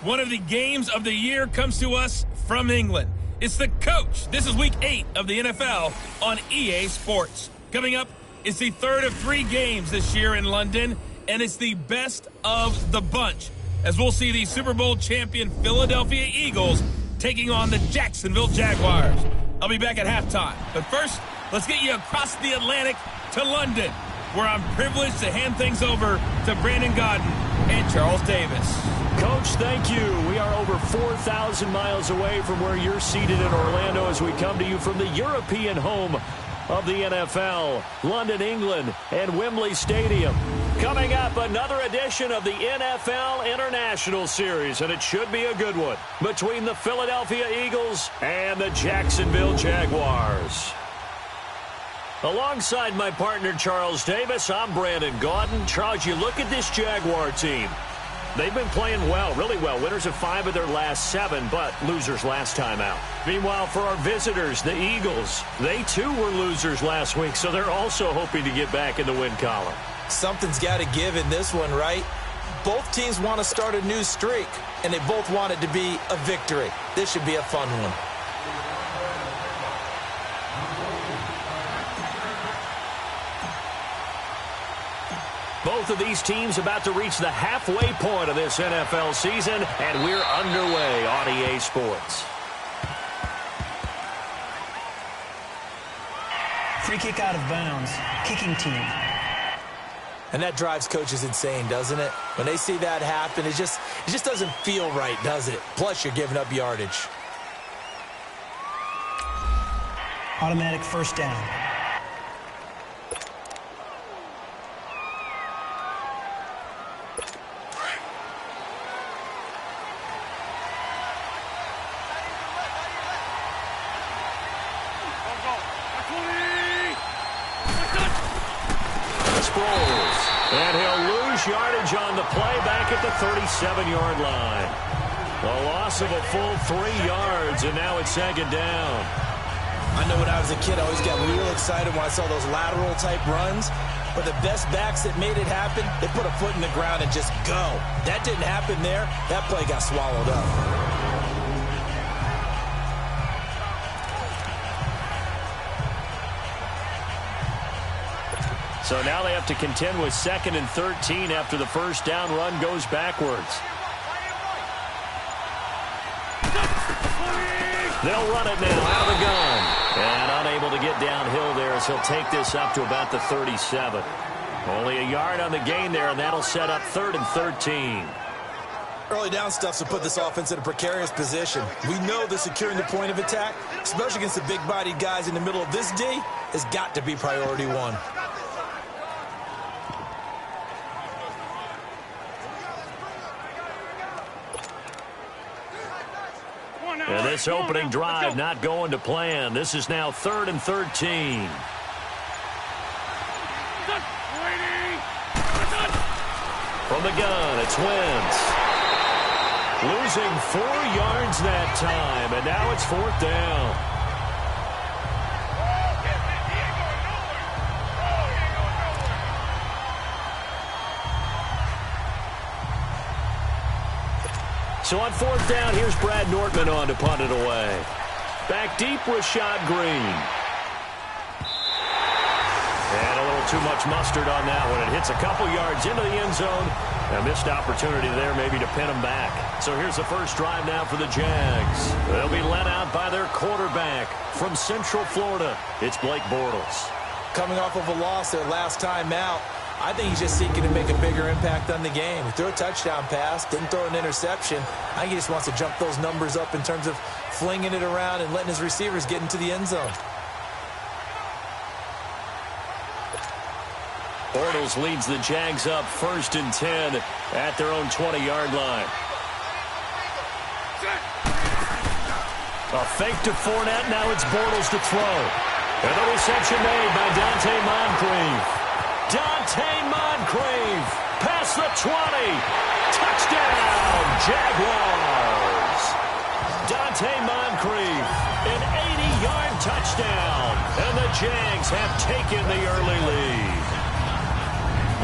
One of the games of the year comes to us from England. It's the coach. This is week 8 of the NFL on EA Sports. Coming up is the third of 3 games this year in London, and it's the best of the bunch, as we'll see the Super Bowl champion Philadelphia Eagles taking on the Jacksonville Jaguars. I'll be back at halftime. But first, let's get you across the Atlantic to London, where I'm privileged to hand things over to Brandon Godden and Charles Davis. Coach, thank you. We are over 4,000 miles away from where you're seated in Orlando as we come to you from the European home of the NFL, London, England, and Wembley Stadium. Coming up, another edition of the NFL International Series, and it should be a good one, between the Philadelphia Eagles and the Jacksonville Jaguars. Alongside my partner, Charles Davis, I'm Brandon Gaudin. Charles, you look at this Jaguar team. They've been playing well, really well. Winners of 5 of their last 7, but losers last time out. Meanwhile, for our visitors, the Eagles, they too were losers last week, so they're also hoping to get back in the win column. Something's got to give in this one, right? Both teams want to start a new streak, and they both want it to be a victory. This should be a fun one. Both of these teams about to reach the halfway point of this NFL season, and we're underway on EA Sports. Free kick out of bounds. Kicking team. And that drives coaches insane, doesn't it? When they see that happen, it just doesn't feel right, does it? Plus, you're giving up yardage. Automatic first down. And he'll lose yardage on the play back at the 37-yard line. A loss of a full 3 yards, and now it's 2nd down. I know when I was a kid, I always got real excited when I saw those lateral-type runs. But the best backs that made it happen, they put a foot in the ground and just go. That didn't happen there. That play got swallowed up. So now they have to contend with 2nd and 13 after the first down run goes backwards. They'll run it now out of the gun. And unable to get downhill there as he'll take this up to about the 37. Only a yard on the gain there, and that'll set up 3rd and 13. Early down stuff to put this offense in a precarious position. We know that securing the point of attack, especially against the big-bodied guys in the middle of this D, has got to be priority 1. And this opening drive not going to plan. This is now 3rd and 13. From the gun, it's Wentz. Losing 4 yards that time, and now it's 4th down. So on 4th down, here's Brad Nortman on to punt it away. Back deep, Rashad Green. And a little too much mustard on that one. It hits a couple yards into the end zone. A missed opportunity there maybe to pin them back. So here's the first drive now for the Jags. They'll be led out by their quarterback from Central Florida. It's Blake Bortles. Coming off of a loss their last time out, I think he's just seeking to make a bigger impact on the game. He threw a touchdown pass, didn't throw an interception. I think he just wants to jump those numbers up in terms of flinging it around and letting his receivers get into the end zone. Bortles leads the Jags up 1st and 10 at their own 20-yard line. A fake to Fournette. Now it's Bortles to throw. And the reception made by Dante Moncrief. Dante Moncrief past the 20. Touchdown, Jaguars. Dante Moncrief, an 80-yard touchdown. And the Jags have taken the early lead.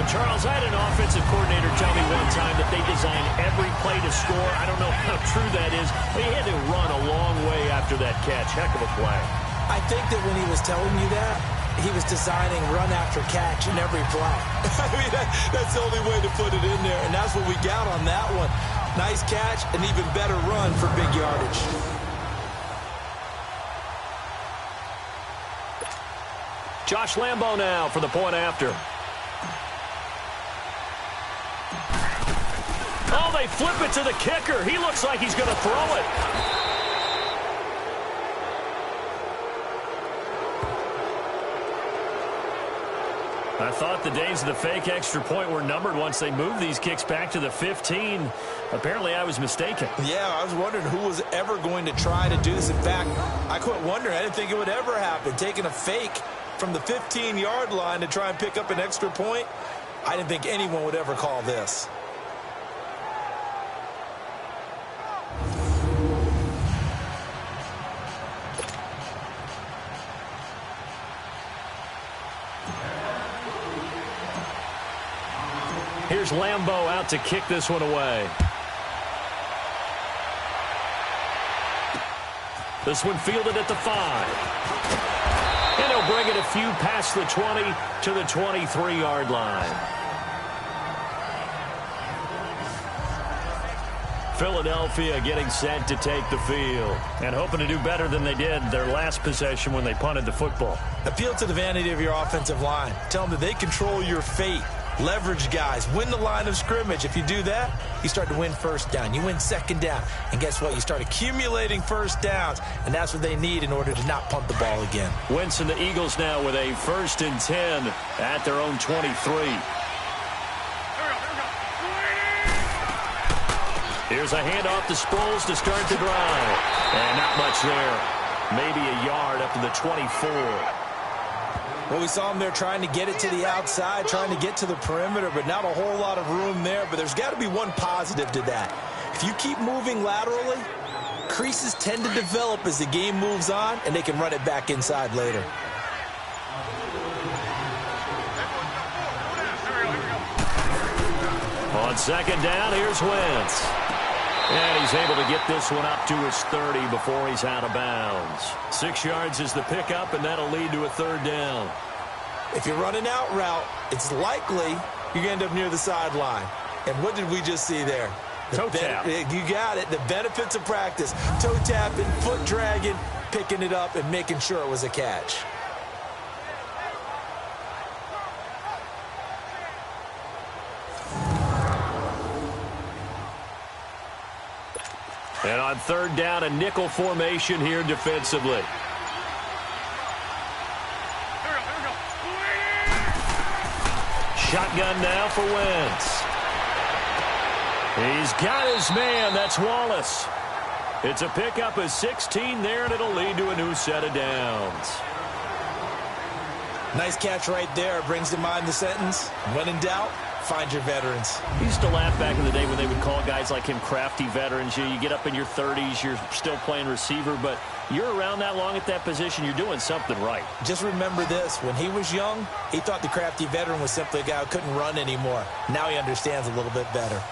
Well, Charles, I had an offensive coordinator tell me one time that they design every play to score. I don't know how true that is, but he had to run a long way after that catch. Heck of a play. I think that when he was telling you that, he was designing run after catch in every play. I mean, that's the only way to put it in there, and that's what we got on that one. Nice catch, an even better run for big yardage. Josh Lambo now for the point after. Oh, they flip it to the kicker. He looks like he's going to throw it. I thought the days of the fake extra point were numbered once they moved these kicks back to the 15. Apparently, I was mistaken. Yeah, I was wondering who was ever going to try to do this. In fact, I quit wondering. I didn't think it would ever happen. Taking a fake from the 15-yard line to try and pick up an extra point, I didn't think anyone would ever call this. Here's Lambo out to kick this one away. This one fielded at the 5. And he'll bring it a few past the 20 to the 23-yard line. Philadelphia getting set to take the field and hoping to do better than they did their last possession when they punted the football. Appeal to the vanity of your offensive line. Tell them that they control your fate. Leverage guys. Win the line of scrimmage. If you do that, you start to win first down. You win second down. And guess what? You start accumulating first downs. And that's what they need in order to not punt the ball again. Wentz and the Eagles now with a 1st and 10 at their own 23. Here's a handoff to Sproles to start the drive. And not much there. Maybe a yard up to the 24. Well, we saw him there trying to get it to the outside, trying to get to the perimeter, but not a whole lot of room there. But there's got to be one positive to that. If you keep moving laterally, creases tend to develop as the game moves on, and they can run it back inside later. On 2nd down, here's Wentz. And he's able to get this one up to his 30 before he's out of bounds. 6 yards is the pickup, and that'll lead to a 3rd down. If you're running out route, it's likely you're going to end up near the sideline. And what did we just see there? Toe tap. You got it. The benefits of practice. Toe tapping, foot dragging, picking it up, and making sure it was a catch. And on 3rd down, a nickel formation here defensively. Shotgun now for Wentz. He's got his man. That's Wallace. It's a pickup of 16 there, and it'll lead to a new set of downs. Nice catch right there. Brings to mind the sentence, when in doubt, find your veterans. I used to laugh back in the day when they would call guys like him crafty veterans. You get up in your 30s, you're still playing receiver, but you're around that long at that position, you're doing something right. Just remember this. When he was young, he thought the crafty veteran was simply a guy who couldn't run anymore. Now he understands a little bit better.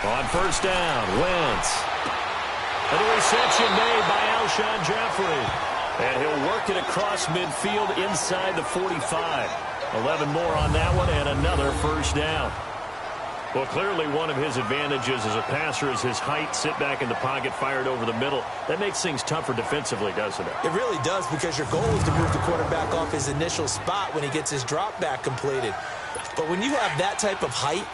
On 1st down, Wentz. And a reception made by Alshon Jeffrey. And he'll work it across midfield inside the 45. 11 more on that one and another 1st down. Well, clearly one of his advantages as a passer is his height. Sit back in the pocket, fired over the middle. That makes things tougher defensively, doesn't it? It really does, because your goal is to move the quarterback off his initial spot when he gets his drop back completed. But when you have that type of height,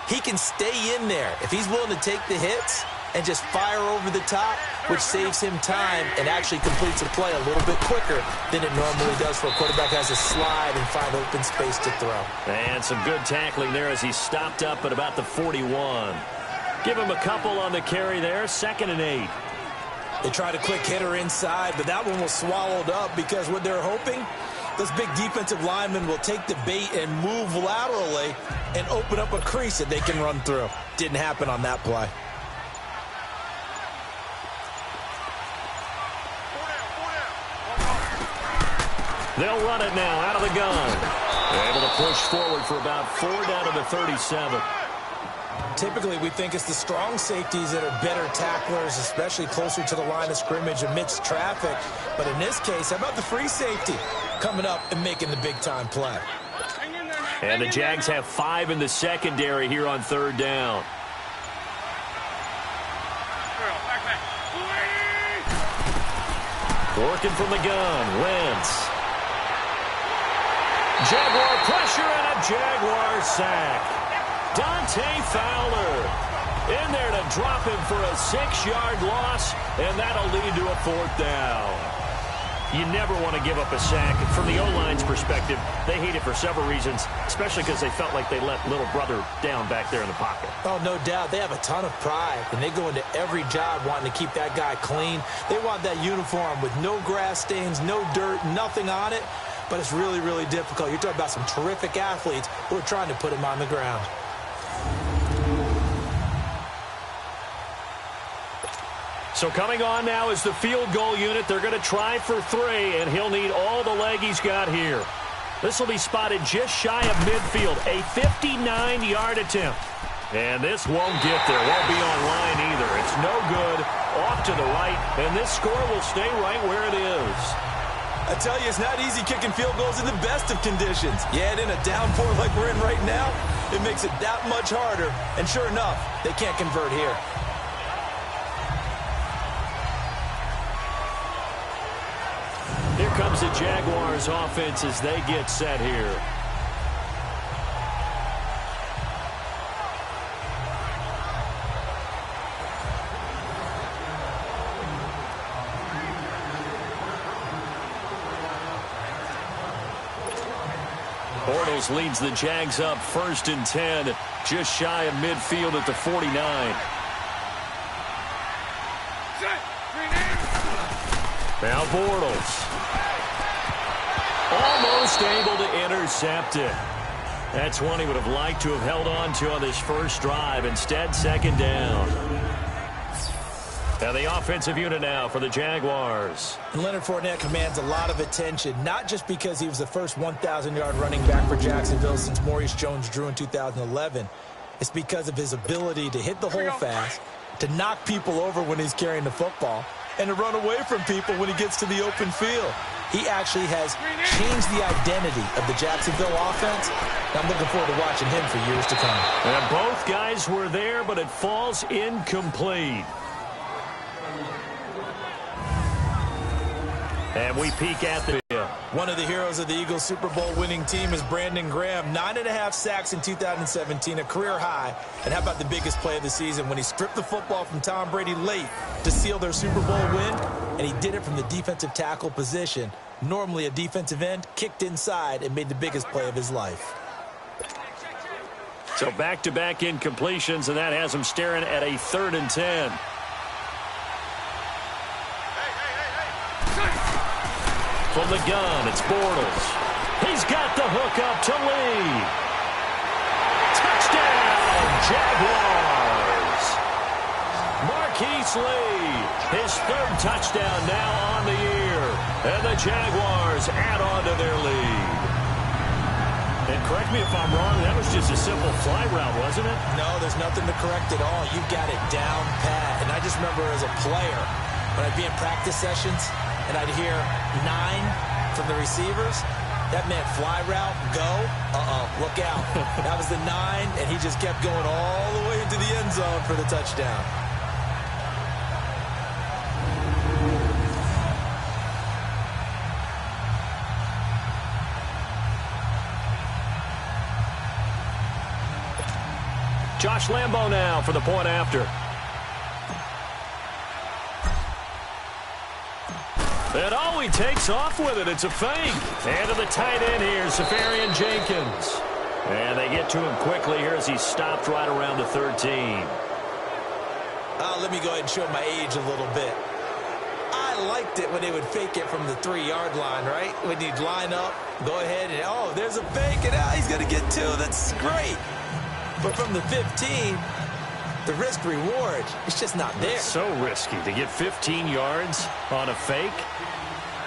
he can stay in there if he's willing to take the hits and just fire over the top, which saves him time and actually completes a play a little bit quicker than it normally does for a quarterback who has to slide and find open space to throw. And some good tackling there as he stopped up at about the 41. Give him a couple on the carry there. 2nd and 8. They tried a quick hitter inside, but that one was swallowed up because what they're hoping, those big defensive linemen will take the bait and move laterally and open up a crease that they can run through. Didn't happen on that play. They'll run it now out of the gun. They're able to push forward for about 4 down to the 37. Typically, we think it's the strong safeties that are better tacklers, especially closer to the line of scrimmage amidst traffic. But in this case, how about the free safety coming up and making the big-time play? And the Jags have 5 in the secondary here on 3rd down. Working from the gun, Wentz. Jaguar pressure and a Jaguar sack. Dante Fowler in there to drop him for a 6-yard loss, and that'll lead to a 4th down. You never want to give up a sack. From the O-line's perspective, they hate it for several reasons, especially because they felt like they let little brother down back there in the pocket. Oh, no doubt. They have a ton of pride, and they go into every job wanting to keep that guy clean. They want that uniform with no grass stains, no dirt, nothing on it, but it's really, really difficult. You're talking about some terrific athletes who are trying to put him on the ground. So coming on now is the field goal unit. They're going to try for 3, and he'll need all the leg he's got here. This will be spotted just shy of midfield, a 59-yard attempt. And this won't get there, won't be on line either. It's no good, off to the right, and this score will stay right where it is. I tell you, it's not easy kicking field goals in the best of conditions. Yeah, and in a downpour like we're in right now, it makes it that much harder. And sure enough, they can't convert here. Here comes the Jaguars offense as they get set here. Bortles leads the Jags up 1st and 10, just shy of midfield at the 49. Now Bortles. Almost able to intercept it. That's one he would have liked to have held on to on this first drive. Instead, 2nd down. Now the offensive unit now for the Jaguars. And Leonard Fournette commands a lot of attention, not just because he was the first 1,000-yard running back for Jacksonville since Maurice Jones-Drew in 2011. It's because of his ability to hit the hole fast, to knock people over when he's carrying the football, and to run away from people when he gets to the open field. He actually has changed the identity of the Jacksonville offense. I'm looking forward to watching him for years to come. And both guys were there, but it falls incomplete. And we peek at the... One of the heroes of the Eagles Super Bowl winning team is Brandon Graham. 9.5 sacks in 2017, a career high. And how about the biggest play of the season when he stripped the football from Tom Brady late to seal their Super Bowl win? And he did it from the defensive tackle position. Normally a defensive end, kicked inside and made the biggest play of his life. So back-to-back incompletions, and that has him staring at a 3rd and 10. From the gun, it's Bortles. He's got the hook up to Lee. Touchdown, Jaguars. Marquise Lee, his 3rd touchdown now on the year. And the Jaguars add on to their lead. And correct me if I'm wrong, that was just a simple fly route, wasn't it? No, there's nothing to correct at all. You've got it down pat. And I just remember as a player, when I'd be in practice sessions, and I'd hear 9 from the receivers. That meant fly route, go. Look out. That was the 9, and he just kept going all the way into the end zone for the touchdown. Josh Lambo now for the point after. And oh, he takes off with it. It's a fake. And to the tight end here, Safarian Jenkins. And they get to him quickly here as he stopped right around the 13. Let me go ahead and show my age a little bit. liked it when they would fake it from the 3-yard line, right? When you'd line up, go ahead, and, oh, there's a fake, and now he's going to get 2. That's great. But from the 15, the risk-reward, it's just not there. It's so risky to get 15 yards on a fake.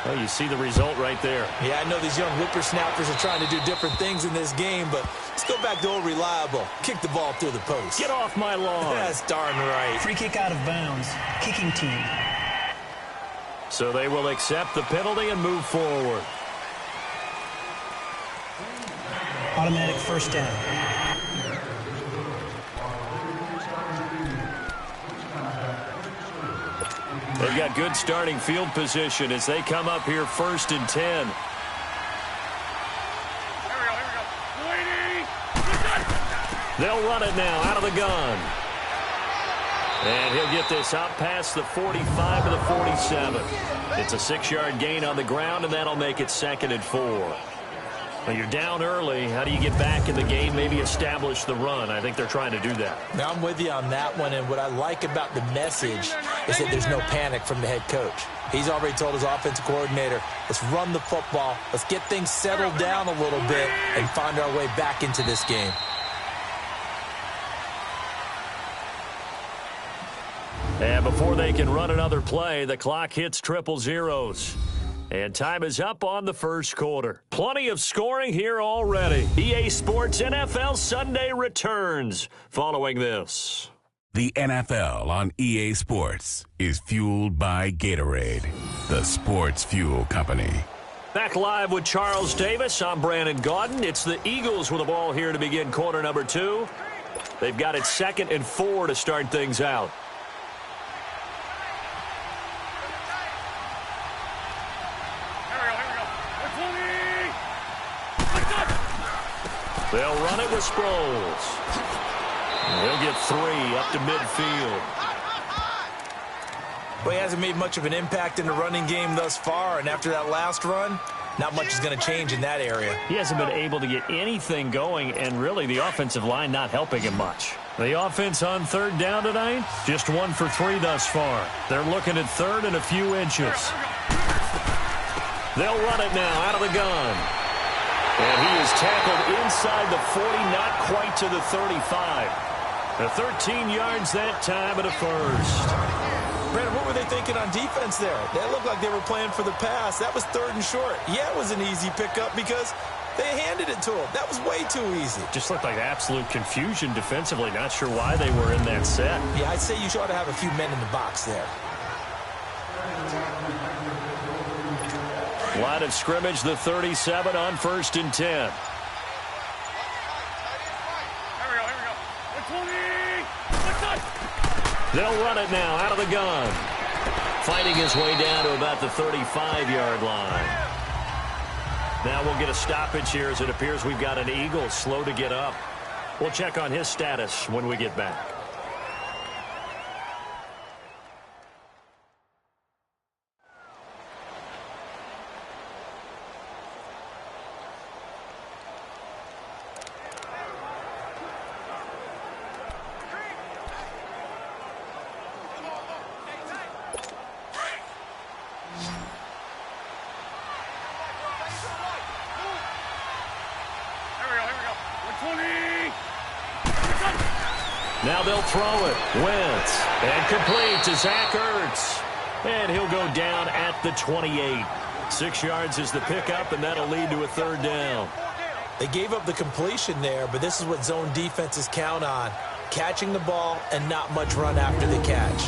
Well, you see the result right there. Yeah, I know these young whippersnappers are trying to do different things in this game, but let's go back to old reliable. Kick the ball through the post. Get off my lawn. That's darn right. Free kick out of bounds. Kicking team. So they will accept the penalty and move forward. Automatic first down. They've got good starting field position as they come up here 1st and 10. They'll run it now out of the gun. And he'll get this out past the 45 to the 47. It's a 6-yard gain on the ground, and that'll make it 2nd and 4. Well, you're down early. How do you get back in the game, maybe establish the run? I think they're trying to do that. Now, I'm with you on that one, and what I like about the message is that there's no panic from the head coach. He's already told his offensive coordinator, let's run the football, let's get things settled down a little bit, and find our way back into this game. And before they can run another play, the clock hits 000. And time is up on the first quarter. Plenty of scoring here already. EA Sports NFL Sunday returns following this. The NFL on EA Sports is fueled by Gatorade, the sports fuel company. Back live with Charles Davis. I'm Brandon Gaudin. It's the Eagles with the ball here to begin quarter number 2. They've got it 2nd and 4 to start things out. They'll run it with Sproles. He'll get 3 up to midfield. Well, he hasn't made much of an impact in the running game thus far, and after that last run, not much is going to change in that area. He hasn't been able to get anything going, and really the offensive line not helping him much. The offense on 3rd down tonight, just 1 for 3 thus far. They're looking at 3rd and a few inches. They'll run it now out of the gun. And he is tackled inside the 40, not quite to the 35. The 13 yards that time at a first. Brandon, what were they thinking on defense there? They looked like they were playing for the pass. That was 3rd and short. Yeah, it was an easy pickup because they handed it to him. That was way too easy. Just looked like absolute confusion defensively. Not sure why they were in that set. Yeah, I'd say you ought to have a few men in the box there. Line of scrimmage, the 37 on 1st and 10. They'll run it now out of the gun. Fighting his way down to about the 35-yard line. Now we'll get a stoppage here as it appears we've got an Eagle slow to get up. We'll check on his status when we get back. Now they'll throw it. Wentz. And complete to Zach Ertz. And he'll go down at the 28. 6 yards is the pickup, and that'll lead to a 3rd down. They gave up the completion there, but this is what zone defenses count on. Catching the ball and not much run after the catch.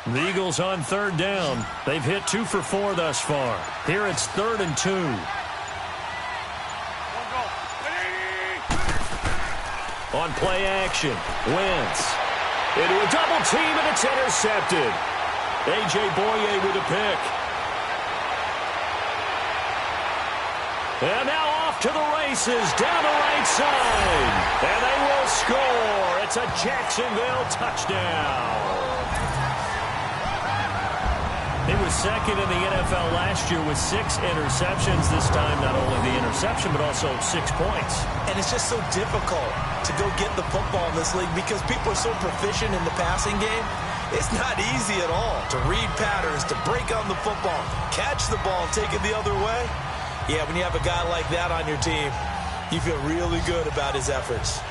The Eagles on 3rd down. They've hit 2 for 4 thus far. Here it's 3rd and 2. On play action, Wentz. Into a double team, and it's intercepted. A.J. Boye with a pick. And now off to the races, down the right side. And they will score. It's a Jacksonville touchdown. second in the NFL last year with 6 interceptions. This time, not only the interception, but also 6 points. And it's just so difficult to go get the football in this league because people are so proficient in the passing game. It's not easy at all to read patterns, to break on the football, catch the ball, take it the other way. Yeah, when you have a guy like that on your team, you feel really good about his efforts.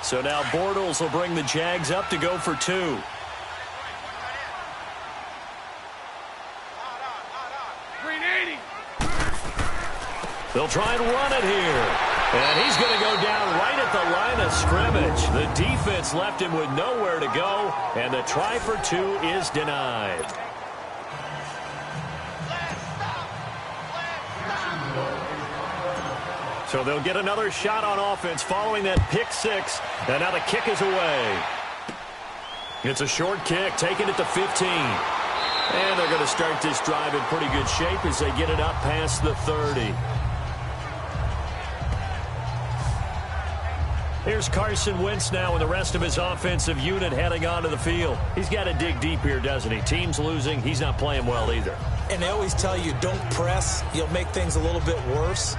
So now Bortles will bring the Jags up to go for 2. They'll try and run it here. And he's going to go down right at the line of scrimmage. The defense left him with nowhere to go, and the try for 2 is denied. So they'll get another shot on offense following that pick 6. And now the kick is away. It's a short kick, taking it to 15. And they're going to start this drive in pretty good shape as they get it up past the 30. Here's Carson Wentz now and the rest of his offensive unit heading onto the field. He's got to dig deep here, doesn't he? Team's losing. He's not playing well either. And they always tell you, don't press. You'll make things a little bit worse.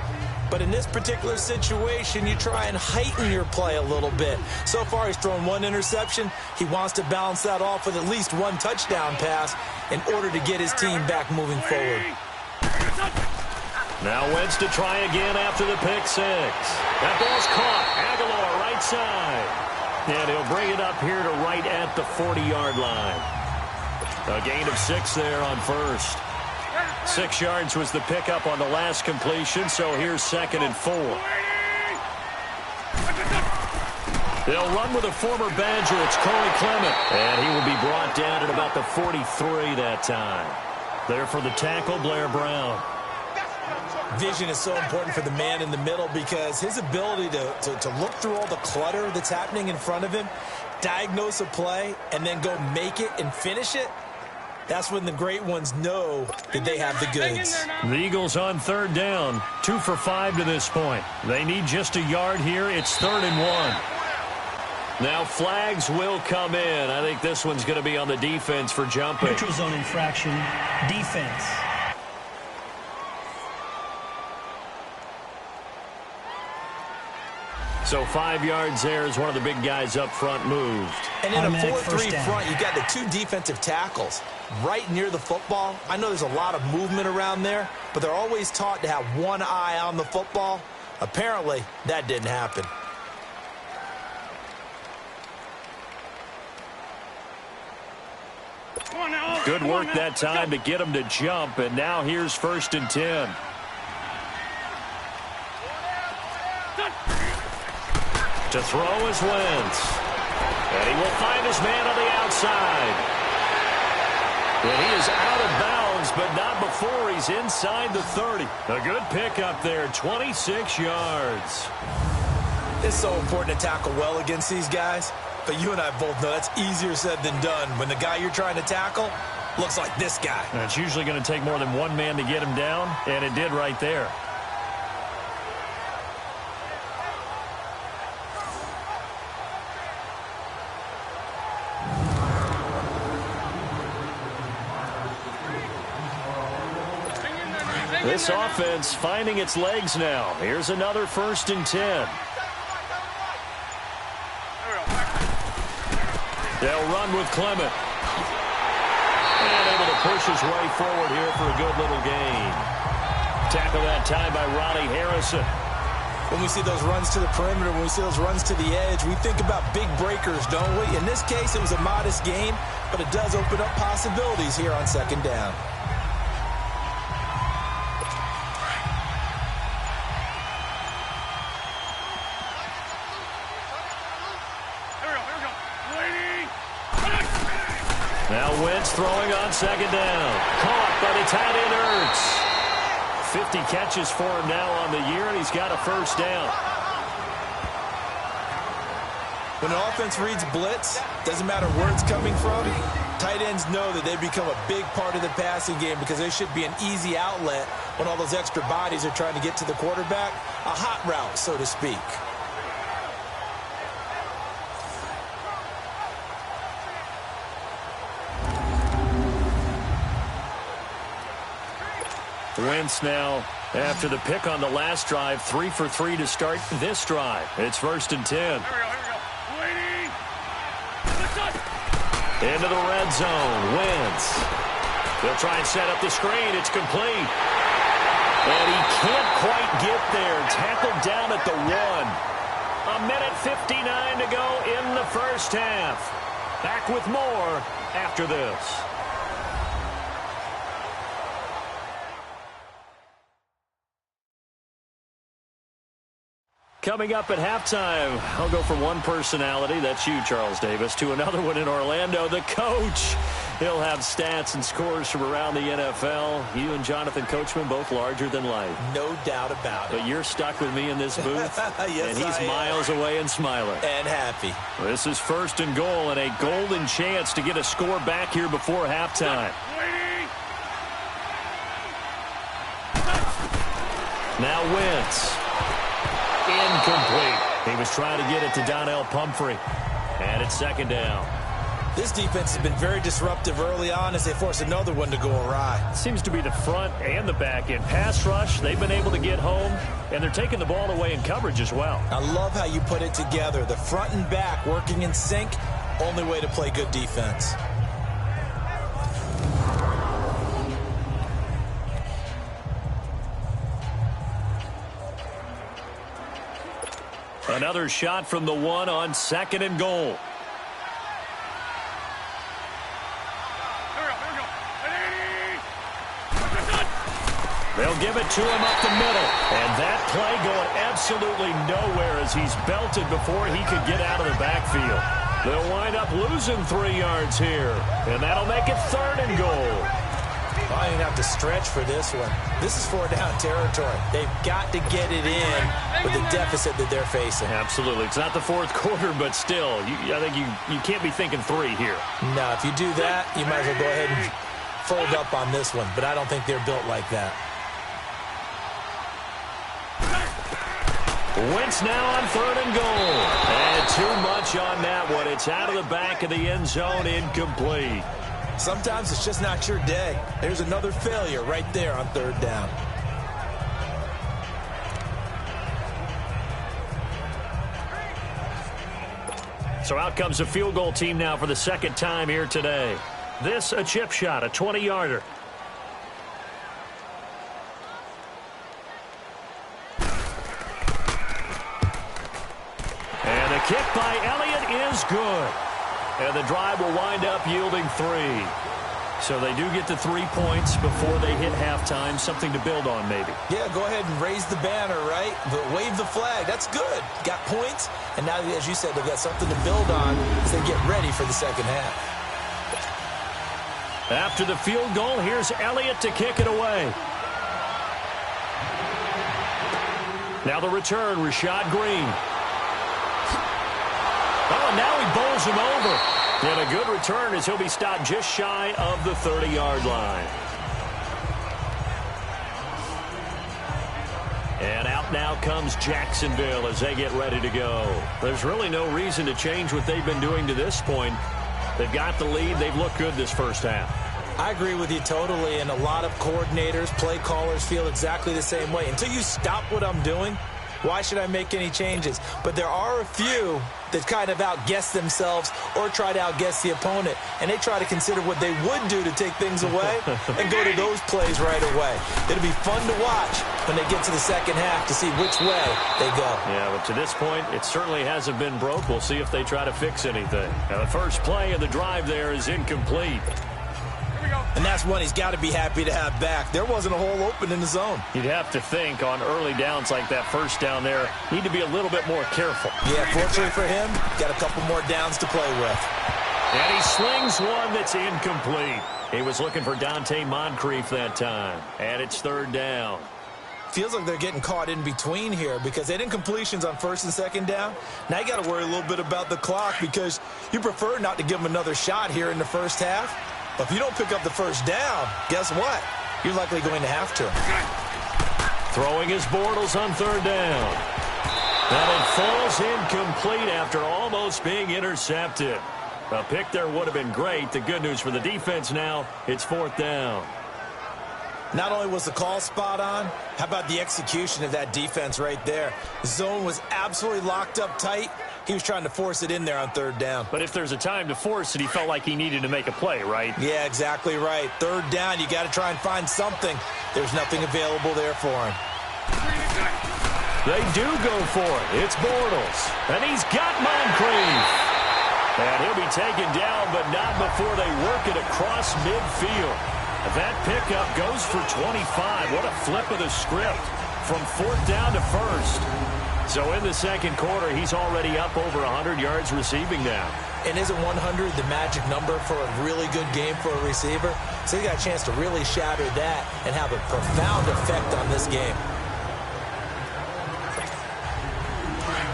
But in this particular situation, you try and heighten your play a little bit. So far, he's thrown 1 interception. He wants to balance that off with at least 1 touchdown pass in order to get his team back moving forward. Now Wentz to try again after the pick 6. That ball's caught. Aguilar right side. And he'll bring it up here to right at the 40-yard line. A gain of 6 there on first. 6 yards was the pickup on the last completion, so here's 2nd and 4. They'll run with a former Badger. It's Corey Clement. And he will be brought down at about the 43 that time. There for the tackle, Blair Brown. Vision is so important for the man in the middle because his ability to look through all the clutter that's happening in front of him, diagnose a play, and then go make it and finish it, that's when the great ones know that they have the goods. The Eagles on 3rd down, 2 for 5 to this point. They need just a yard here. It's 3rd and 1. Now flags will come in. I think this one's going to be on the defense for jumping. Neutral zone infraction, defense. So 5 yards there as one of the big guys up front moved. And in a 4-3 front, you got the 2 defensive tackles right near the football. I know there's a lot of movement around there, but they're always taught to have one eye on the football. Apparently, that didn't happen. Good work that time to get him to jump, and now here's 1st and 10. To throw is Wentz. And he will find his man on the outside. And he is out of bounds, but not before he's inside the 30. A good pickup there, 26 yards. It's so important to tackle well against these guys, but you and I both know that's easier said than done when the guy you're trying to tackle looks like this guy. And it's usually going to take more than one man to get him down, and it did right there. This offense finding its legs now. Here's another 1st and 10. They'll run with Clement. And able to push his way forward here for a good little gain. Tackle that time by Ronnie Harrison. When we see those runs to the perimeter, when we see those runs to the edge, we think about big breakers, don't we? In this case, it was a modest gain, but it does open up possibilities here on 2nd down. Now Wentz throwing on 2nd down. Caught by the tight end Ertz. 50 catches for him now on the year, and he's got a 1st down. When an offense reads blitz, doesn't matter where it's coming from, Tight ends know that they become a big part of the passing game because they should be an easy outlet when all those extra bodies are trying to get to the quarterback. A hot route, so to speak. Wentz now, after the pick on the last drive, 3 for 3 to start this drive. It's 1st and 10. Here we go. Waiting. Into the red zone. Wentz. They'll try and set up the screen. It's complete. And he can't quite get there. Tackled down at the 1. 1:59 to go in the first half. Back with more after this. Coming up at halftime, I'll go from one personality, that's you, Charles Davis, to another one in Orlando, the coach. He'll have stats and scores from around the NFL. You and Jonathan Coachman, both larger than life. No doubt about it. But you're stuck with me in this booth, yes, and he's miles away and smiling. And happy. This is 1st and goal and a golden chance to get a score back here before halftime. Now Wentz. Incomplete. He was trying to get it to Donnell Pumphrey. And it's 2nd down. This defense has been very disruptive early on as they force another one to go awry. Seems to be the front and the back end. Pass rush, they've been able to get home, and they're taking the ball away in coverage as well. I love how you put it together. The front and back working in sync, only way to play good defense. Another shot from the 1 on 2nd and goal. They'll give it to him up the middle. And that play going absolutely nowhere as he's belted before he could get out of the backfield. They'll wind up losing 3 yards here. And that'll make it 3rd and goal. I don't even have to stretch for this one. This is 4-down territory. They've got to get it in with the deficit that they're facing. Absolutely. It's not the 4th quarter, but still, I think you can't be thinking 3 here. No, if you do that, you might as well go ahead and fold up on this one. But I don't think they're built like that. Wentz now on 3rd and goal. And too much on that one. It's out of the back of the end zone, incomplete. Sometimes it's just not your day. There's another failure right there on 3rd down. So out comes a field goal team now for the 2nd time here today. This a chip shot, a 20-yarder. And the kick by Elliott is good. And the drive will wind up yielding 3. So they do get the 3 points before they hit halftime. Something to build on, maybe. Yeah, go ahead and raise the banner, right? But wave the flag. That's good. Got points. And now, as you said, they've got something to build on as they get ready for the 2nd half. After the field goal, here's Elliott to kick it away. Now the return, Rashad Green. Oh, and now he bowls him over. And a good return as he'll be stopped just shy of the 30-yard line. And out now comes Jacksonville as they get ready to go. There's really no reason to change what they've been doing to this point. They've got the lead. They've looked good this first half. I agree with you totally, and a lot of coordinators, play callers feel exactly the same way. Until you stop what I'm doing, why should I make any changes? But there are a few that kind of outguess themselves or try to outguess the opponent, and they try to consider what they would do to take things away and go to those plays right away. It'll be fun to watch when they get to the 2nd half to see which way they go. Yeah, but to this point, it certainly hasn't been broke. We'll see if they try to fix anything. Now, the first play of the drive there is incomplete. And that's one he's got to be happy to have back. There wasn't a hole open in the zone. You'd have to think on early downs like that first down there, need to be a little bit more careful. Yeah, fortunately for him, got a couple more downs to play with. And he slings one that's incomplete. He was looking for Dante Moncrief that time. And it's 3rd down. feels like they're getting caught in between here because they didn't completions on first and second down. Now you got to worry a little bit about the clock because you prefer not to give them another shot here in the first half. But if you don't pick up the first down, guess what? You're likely going to have to. Throwing his Bortles on third down. And it falls incomplete after almost being intercepted. A pick there would have been great. The good news for the defense now, it's fourth down. Not only was the call spot on, how about the execution of that defense right there? The zone was absolutely locked up tight. He was trying to force it in there on third down. But if there's a time to force it, he felt like he needed to make a play, right? Yeah, exactly right. Third down, you got to try and find something. There's nothing available there for him. They do go for it. It's Bortles. And he's got Moncrief. And he'll be taken down, but not before they work it across midfield. That pickup goes for 25. What a flip of the script from fourth down to first. So in the second quarter, he's already up over 100 yards receiving now. And isn't 100 the magic number for a really good game for a receiver? So he got a chance to really shatter that and have a profound effect on this game.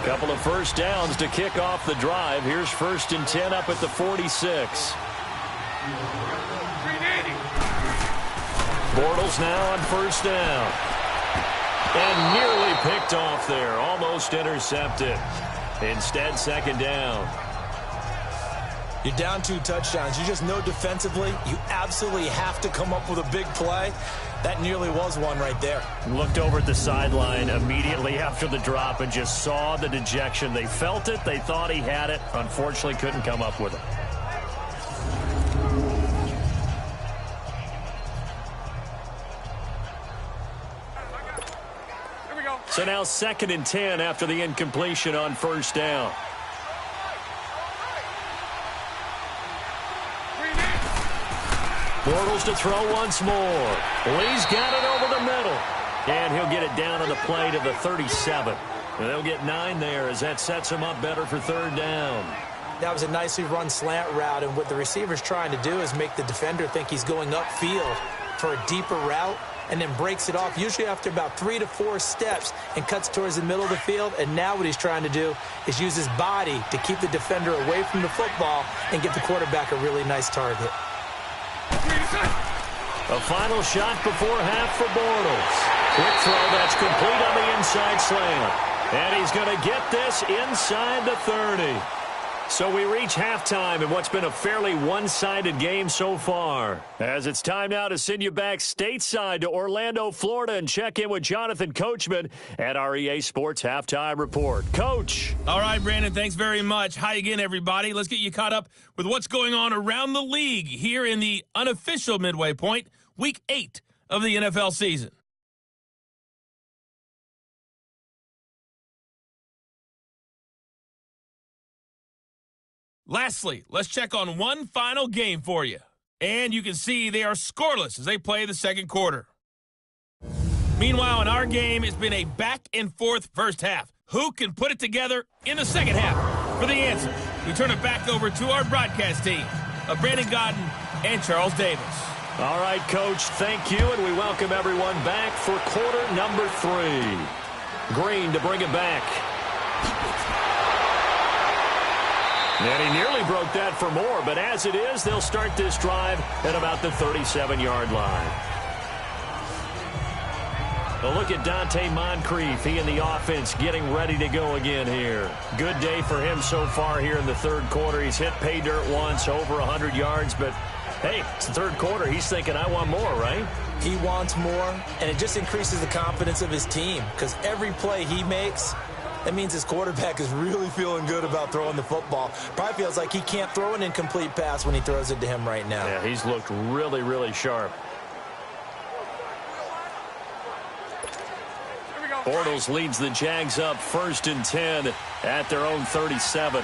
Couple of first downs to kick off the drive. Here's first and 10 up at the 46. Bortles now on first down. And nearly picked off there. Almost intercepted. Instead, second down. You're down 2 touchdowns. You just know defensively you absolutely have to come up with a big play. That nearly was one right there. Looked over at the sideline immediately after the drop and just saw the dejection. They felt it. They thought he had it. Unfortunately, couldn't come up with it. So now second and 10 after the incompletion on first down. Bortles to throw once more. Lee's got it over the middle. And he'll get it down on the play to the 37. And they'll get 9 there as that sets him up better for third down. That was a nicely run slant route, and what the receiver's trying to do is make the defender think he's going upfield for a deeper route, and then breaks it off, usually after about 3 to 4 steps, and cuts towards the middle of the field. And now what he's trying to do is use his body to keep the defender away from the football and give the quarterback a really nice target. A final shot before half for Bortles. Quick throw that's complete on the inside slant. And he's going to get this inside the 30. So we reach halftime in what's been a fairly one-sided game so far. As it's time now to send you back stateside to Orlando, Florida, and check in with Jonathan Coachman at our EA Sports Halftime Report. Coach. All right, Brandon, thanks very much. Hi again, everybody. Let's get you caught up with what's going on around the league here in the unofficial midway point, Week 8 of the NFL season. Lastly, let's check on one final game for you. And you can see they are scoreless as they play the second quarter. Meanwhile, in our game, it's been a back-and-forth first half. Who can put it together in the second half? For the answer, we turn it back over to our broadcast team of Brandon Godden and Charles Davis. All right, Coach, thank you, and we welcome everyone back for quarter number 3. Green to bring it back. And he nearly broke that for more, but as it is, they'll start this drive at about the 37-yard line. A look at Dante Moncrief. He and the offense getting ready to go again here. Good day for him so far here in the third quarter. He's hit pay dirt once, over 100 yards, but hey, it's the third quarter. He's thinking, I want more, right? He wants more, and it just increases the confidence of his team because every play he makes, that means his quarterback is really feeling good about throwing the football. Probably feels like he can't throw an incomplete pass when he throws it to him right now. Yeah, he's looked really, really sharp. Bortles leads the Jags up first and 10 at their own 37.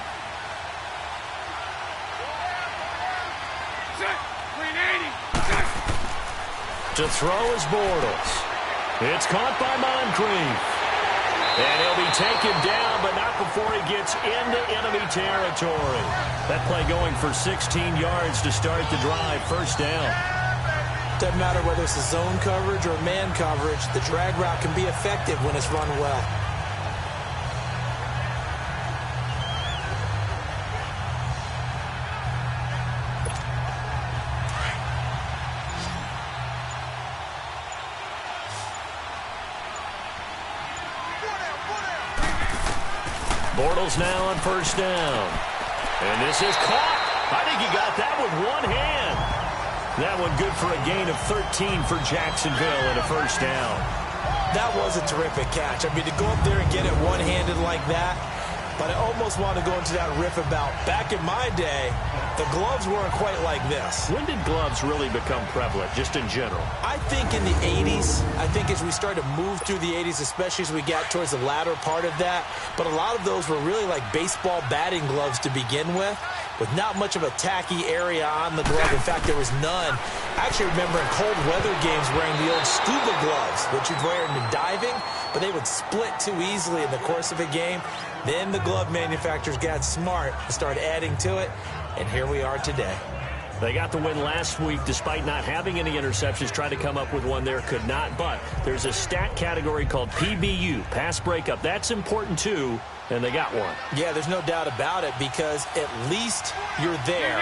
To throw is Bortles. It's caught by Moncrief. And he'll be taken down, but not before he gets into enemy territory. That play going for 16 yards to start the drive. First down. Doesn't matter whether it's a zone coverage or man coverage, the drag route can be effective when it's run well. Bortles now on first down. And this is caught. I think he got that with one hand. That one good for a gain of 13 for Jacksonville and a first down. That was a terrific catch. I mean, to go up there and get it one-handed like that, but I almost want to go into that riff about back in my day, the gloves weren't quite like this. When did gloves really become prevalent, just in general? I think in the 80s. I think as we started to move through the 80s, especially as we got towards the latter part of that. But a lot of those were really like baseball batting gloves to begin with not much of a tacky area on the glove. In fact, there was none. I actually remember in cold weather games wearing the old scuba gloves, which you'd wear in diving, but they would split too easily in the course of a game. Then the glove manufacturers got smart and started adding to it, and here we are today. They got the win last week despite not having any interceptions. Tried to come up with one there, could not. But there's a stat category called PBU, pass breakup. That's important too, and they got one. Yeah, there's no doubt about it because at least you're there,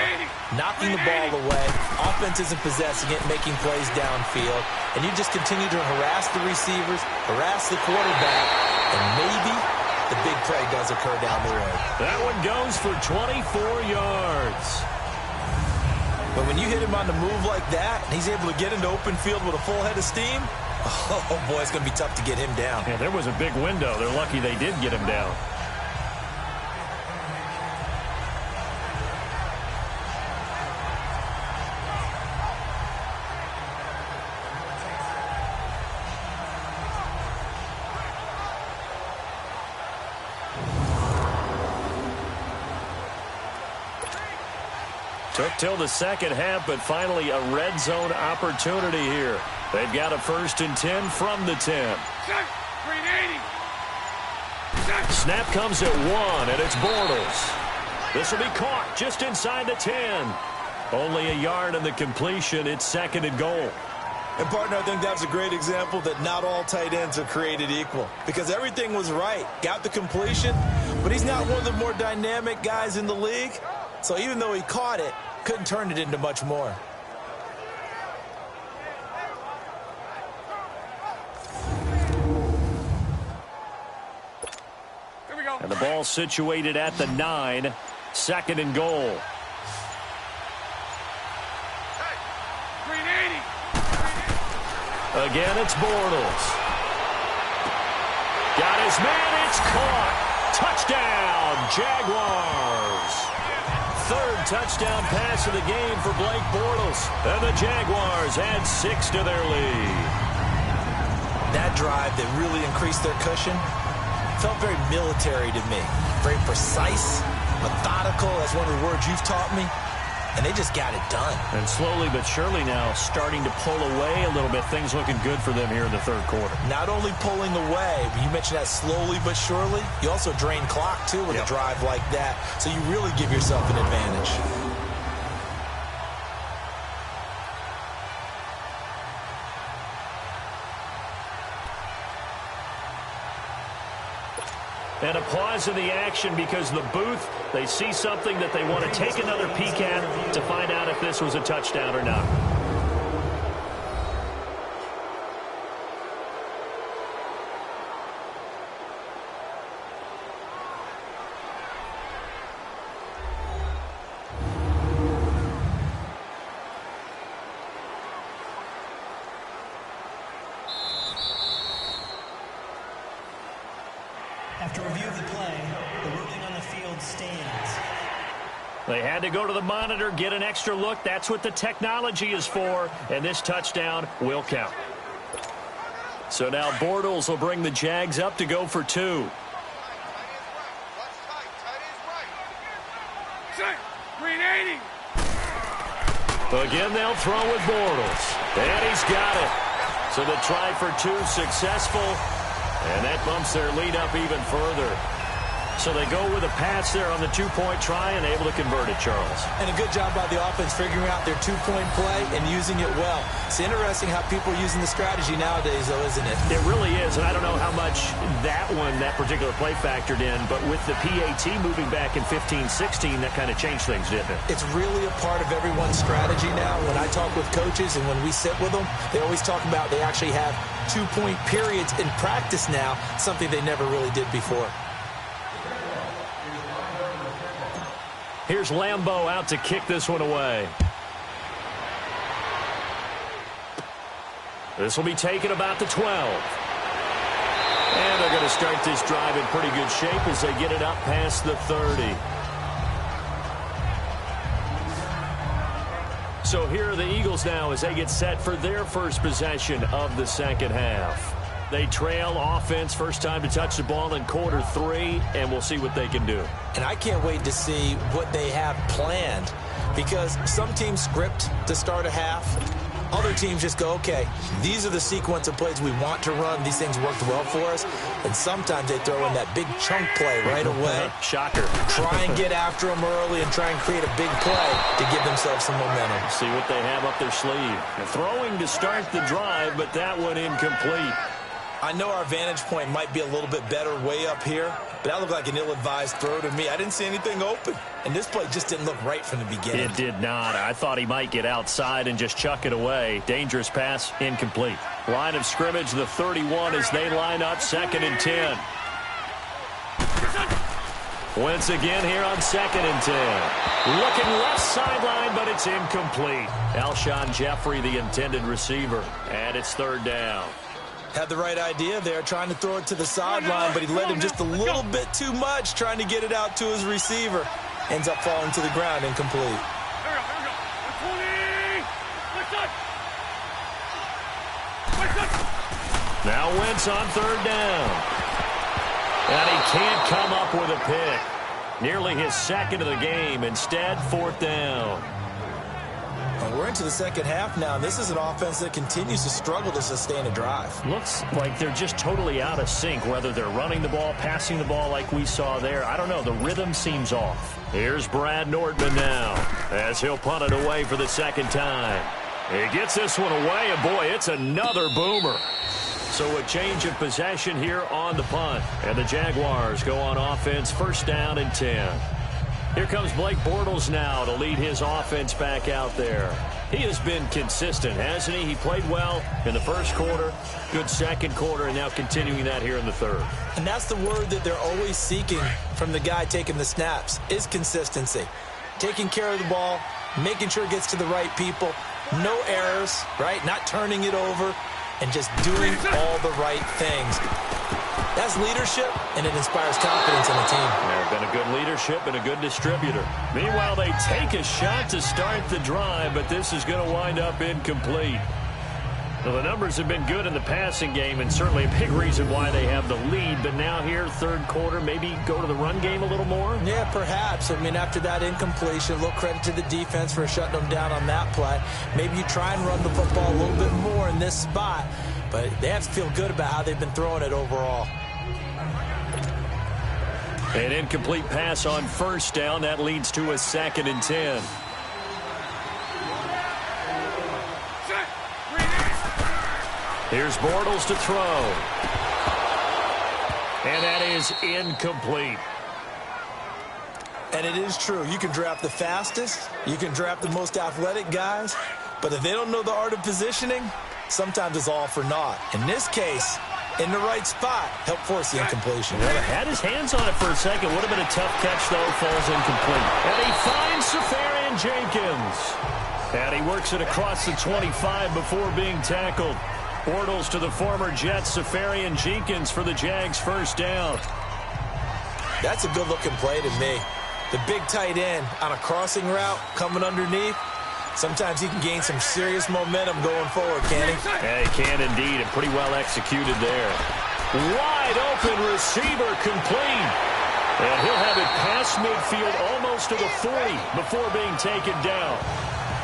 knocking the ball away. Offense isn't possessing it, making plays downfield. And you just continue to harass the receivers, harass the quarterback, and maybe the big play does occur down the road. That one goes for 24 yards. But when you hit him on the move like that, and he's able to get into open field with a full head of steam, oh boy, it's going to be tough to get him down. Yeah, there was a big window. They're lucky they did get him down. Took till the second half, but finally a red zone opportunity here. They've got a 1st and 10 from the 10. Snap comes at 1, and it's Bortles. This will be caught just inside the 10. Only a yard in the completion. It's 2nd and goal. And, partner, I think that's a great example that not all tight ends are created equal. Because everything was right. Got the completion, but he's not one of the more dynamic guys in the league. So even though he caught it, couldn't turn it into much more. Here we go. And the ball situated at the 9. 2nd and goal. Hey, 380. Again, it's Bortles. Got his man. It's caught. Touchdown, Jaguars. 3rd touchdown pass of the game for Blake Bortles. And the Jaguars add 6 to their lead. That drive that really increased their cushion felt very military to me. Very precise, methodical. That's one of the words you've taught me. And they just got it done. And slowly but surely now starting to pull away a little bit. Things looking good for them here in the 3rd quarter. Not only pulling away, but you mentioned that slowly but surely. You also drain clock, too, with a drive like that. So you really give yourself an advantage. And a pause in the action because the booth, they see something that they want to take another peek at to find out if this was a touchdown or not. After review of the play, the ruling on the field stands. They had to go to the monitor, get an extra look. That's what the technology is for, and this touchdown will count. So now Bortles will bring the Jags up to go for 2. Again, they'll throw with Bortles. And he's got it. So the try for 2 successful. And that bumps their lead up even further. So they go with a pass there on the two-point try and able to convert it, Charles. And a good job by the offense figuring out their two-point play and using it well. It's interesting how people are using the strategy nowadays, though, isn't it? It really is, and I don't know how much that particular play factored in, but with the PAT moving back in 15-16, that kind of changed things, didn't it? It's really a part of everyone's strategy now. When I talk with coaches and when we sit with them, they always talk about they actually have two-point periods in practice now, something they never really did before. Here's Lambeau out to kick this one away. This will be taken about the 12. And they're going to start this drive in pretty good shape as they get it up past the 30. So here are the Eagles now as they get set for their first possession of the second half. They trail offense, first time to touch the ball in quarter 3, and we'll see what they can do. And I can't wait to see what they have planned, because some teams script to start a half. Other teams just go, okay, these are the sequence of plays we want to run. These things worked well for us. And sometimes they throw in that big chunk play right away. Shocker. Try and get after them early and try and create a big play to give themselves some momentum. See what they have up their sleeve. Throwing to start the drive, but that one incomplete. I know our vantage point might be a little bit better way up here, but that looked like an ill-advised throw to me. I didn't see anything open, and this play just didn't look right from the beginning. It did not. I thought he might get outside and just chuck it away. Dangerous pass, incomplete. Line of scrimmage, the 31 as they line up, 2nd and 10. Once again here on 2nd and 10. Looking left sideline, but it's incomplete. Alshon Jeffrey, the intended receiver, and it's 3rd down. Had the right idea there, trying to throw it to the sideline, but he led him just a little bit too much, trying to get it out to his receiver. Ends up falling to the ground, incomplete. Here we go. 20. Now Wentz on 3rd down. And he can't come up with a pick. Nearly his 2nd of the game. Instead, 4th down. Well, we're into the second half now. This is an offense that continues to struggle to sustain a drive. Looks like they're just totally out of sync, whether they're running the ball, passing the ball like we saw there. I don't know. The rhythm seems off. Here's Brad Nordman now as he'll punt it away for the 2nd time. He gets this one away, and boy, it's another boomer. So a change of possession here on the punt. And the Jaguars go on offense, 1st down and 10. Here comes Blake Bortles now to lead his offense back out there. He has been consistent, hasn't he? He played well in the 1st quarter, good 2nd quarter, and now continuing that here in the 3rd. And that's the word that they're always seeking from the guy taking the snaps, is consistency. Taking care of the ball, making sure it gets to the right people, no errors, right? Not turning it over, and just doing all the right things. That's leadership, and it inspires confidence in the team. They've been a good leadership and a good distributor. Meanwhile, they take a shot to start the drive, but this is going to wind up incomplete. Well, the numbers have been good in the passing game, and certainly a big reason why they have the lead. But now here, 3rd quarter, maybe go to the run game a little more? Yeah, perhaps. I mean, after that incompletion, a little credit to the defense for shutting them down on that play. Maybe you try and run the football a little bit more in this spot, but they have to feel good about how they've been throwing it overall. An incomplete pass on 1st down. That leads to a 2nd and 10. Here's Bortles to throw. And that is incomplete. And it is true. You can draft the fastest. You can draft the most athletic guys. But if they don't know the art of positioning, sometimes it's all for naught. In this case, in the right spot, help force the incompletion. Well, had his hands on it for a second. Would have been a tough catch, though. Falls incomplete. And he finds Safarian Jenkins. And he works it across the 25 before being tackled. Bortles to the former Jets, Safarian Jenkins for the Jags' 1st down. That's a good-looking play to me. The big tight end on a crossing route coming underneath. Sometimes he can gain some serious momentum going forward, can he? Yeah, he can indeed, and pretty well executed there. Wide open receiver complete. And he'll have it past midfield almost to the 40 before being taken down.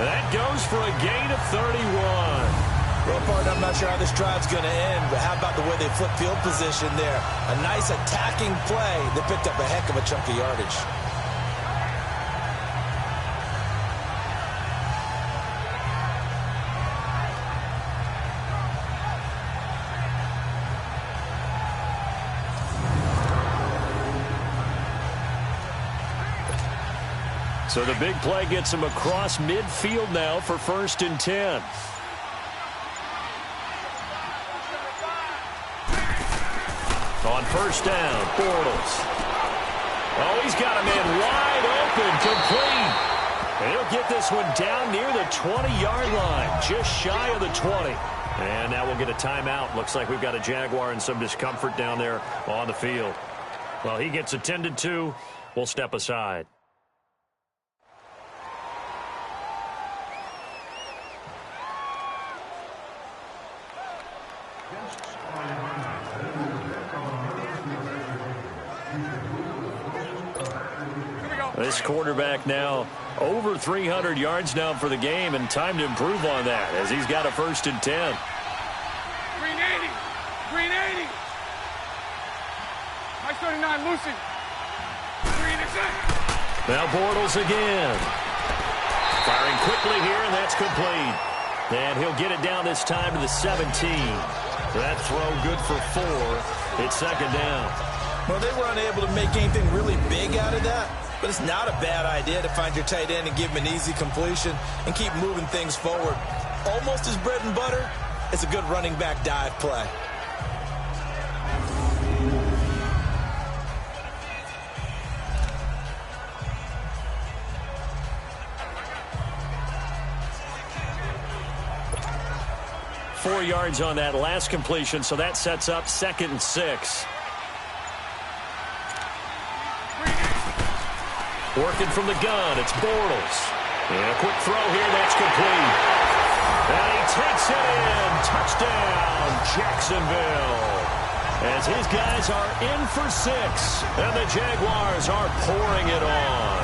That goes for a gain of 31. Well, part, I'm I'm not sure how this drive's going to end, but how about the way they flip field position there? A nice attacking play that picked up a heck of a chunk of yardage. So the big play gets him across midfield now for 1st and 10. On 1st down, Bortles. Oh, he's got a man wide open, complete. And he'll get this one down near the 20-yard line, just shy of the 20. And now we'll get a timeout. Looks like we've got a Jaguar and some discomfort down there on the field. Well, he gets attended to. We'll step aside. This quarterback now over 300 yards now for the game, and time to improve on that as he's got a 1st and 10. Green 80. Green 80. Nice 39, Lucy. Green is it. Now Bortles again. Firing quickly here, and that's complete. And he'll get it down this time to the 17. That throw good for 4. It's 2nd down. Well, they were unable to make anything really big out of that. But it's not a bad idea to find your tight end and give him an easy completion and keep moving things forward. Almost his bread and butter. It's a good running back dive play. Four yards on that last completion, so that sets up 2nd and 6. Working from the gun, it's Bortles. And a quick throw here, that's complete. And he takes it in. Touchdown, Jacksonville. As his guys are in for 6. And the Jaguars are pouring it on.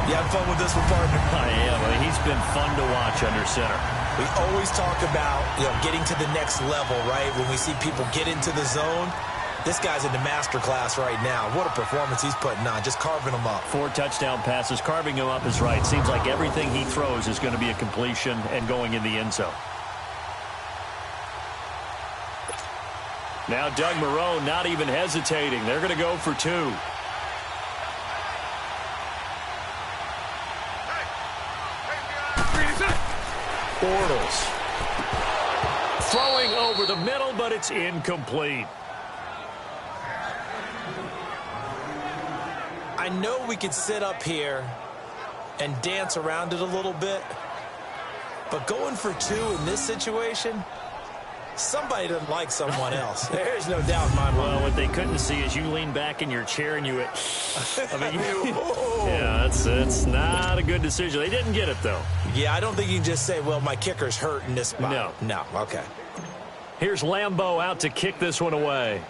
You having fun with this one, partner? I am. I mean, he's been fun to watch under center. We always talk about, getting to the next level, right? When we see people get into the zone. This guy's in the master class right now. What a performance he's putting on, just carving them up. 4 touchdown passes. Carving him up is right. Seems like everything he throws is going to be a completion and going in the end zone. Now Doug Marrone not even hesitating. They're going to go for 2. Bortles. Throwing over the middle, but it's incomplete. I know we could sit up here and dance around it a little bit, but going for 2 in this situation, somebody doesn't like someone else. There's no doubt in my mind. Well, what they couldn't see is you lean back in your chair and you yeah, it's not a good decision. They didn't get it, though. Yeah, I don't think you can just say, well, my kicker's hurt in this spot. No, okay. Here's Lambeau out to kick this one away.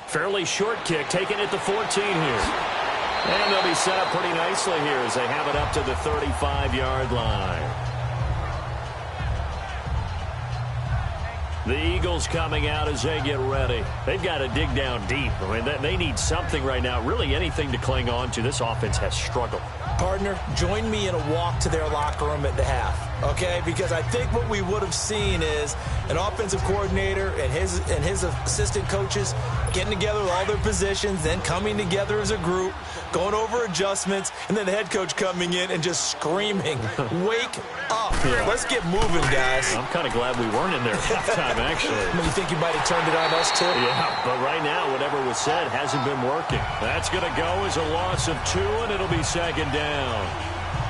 Fairly short kick, taken at the 14 here. And they'll be set up pretty nicely here as they have it up to the 35-yard line. The Eagles coming out as they get ready. They've got to dig down deep. I mean, they need something right now, really anything to cling on to. This offense has struggled. Partner, join me in a walk to their locker room at the half, okay? Because I think what we would have seen is an offensive coordinator and his assistant coaches getting together with all their positions, then coming together as a group, going over adjustments, and then the head coach coming in and just screaming, wake up. Yeah. Let's get moving, guys. I'm kind of glad we weren't in there at halftime, actually. You think you might have turned it on us, too? Yeah, but right now, whatever was said hasn't been working. That's going to go as a loss of 2, and it'll be 2nd down.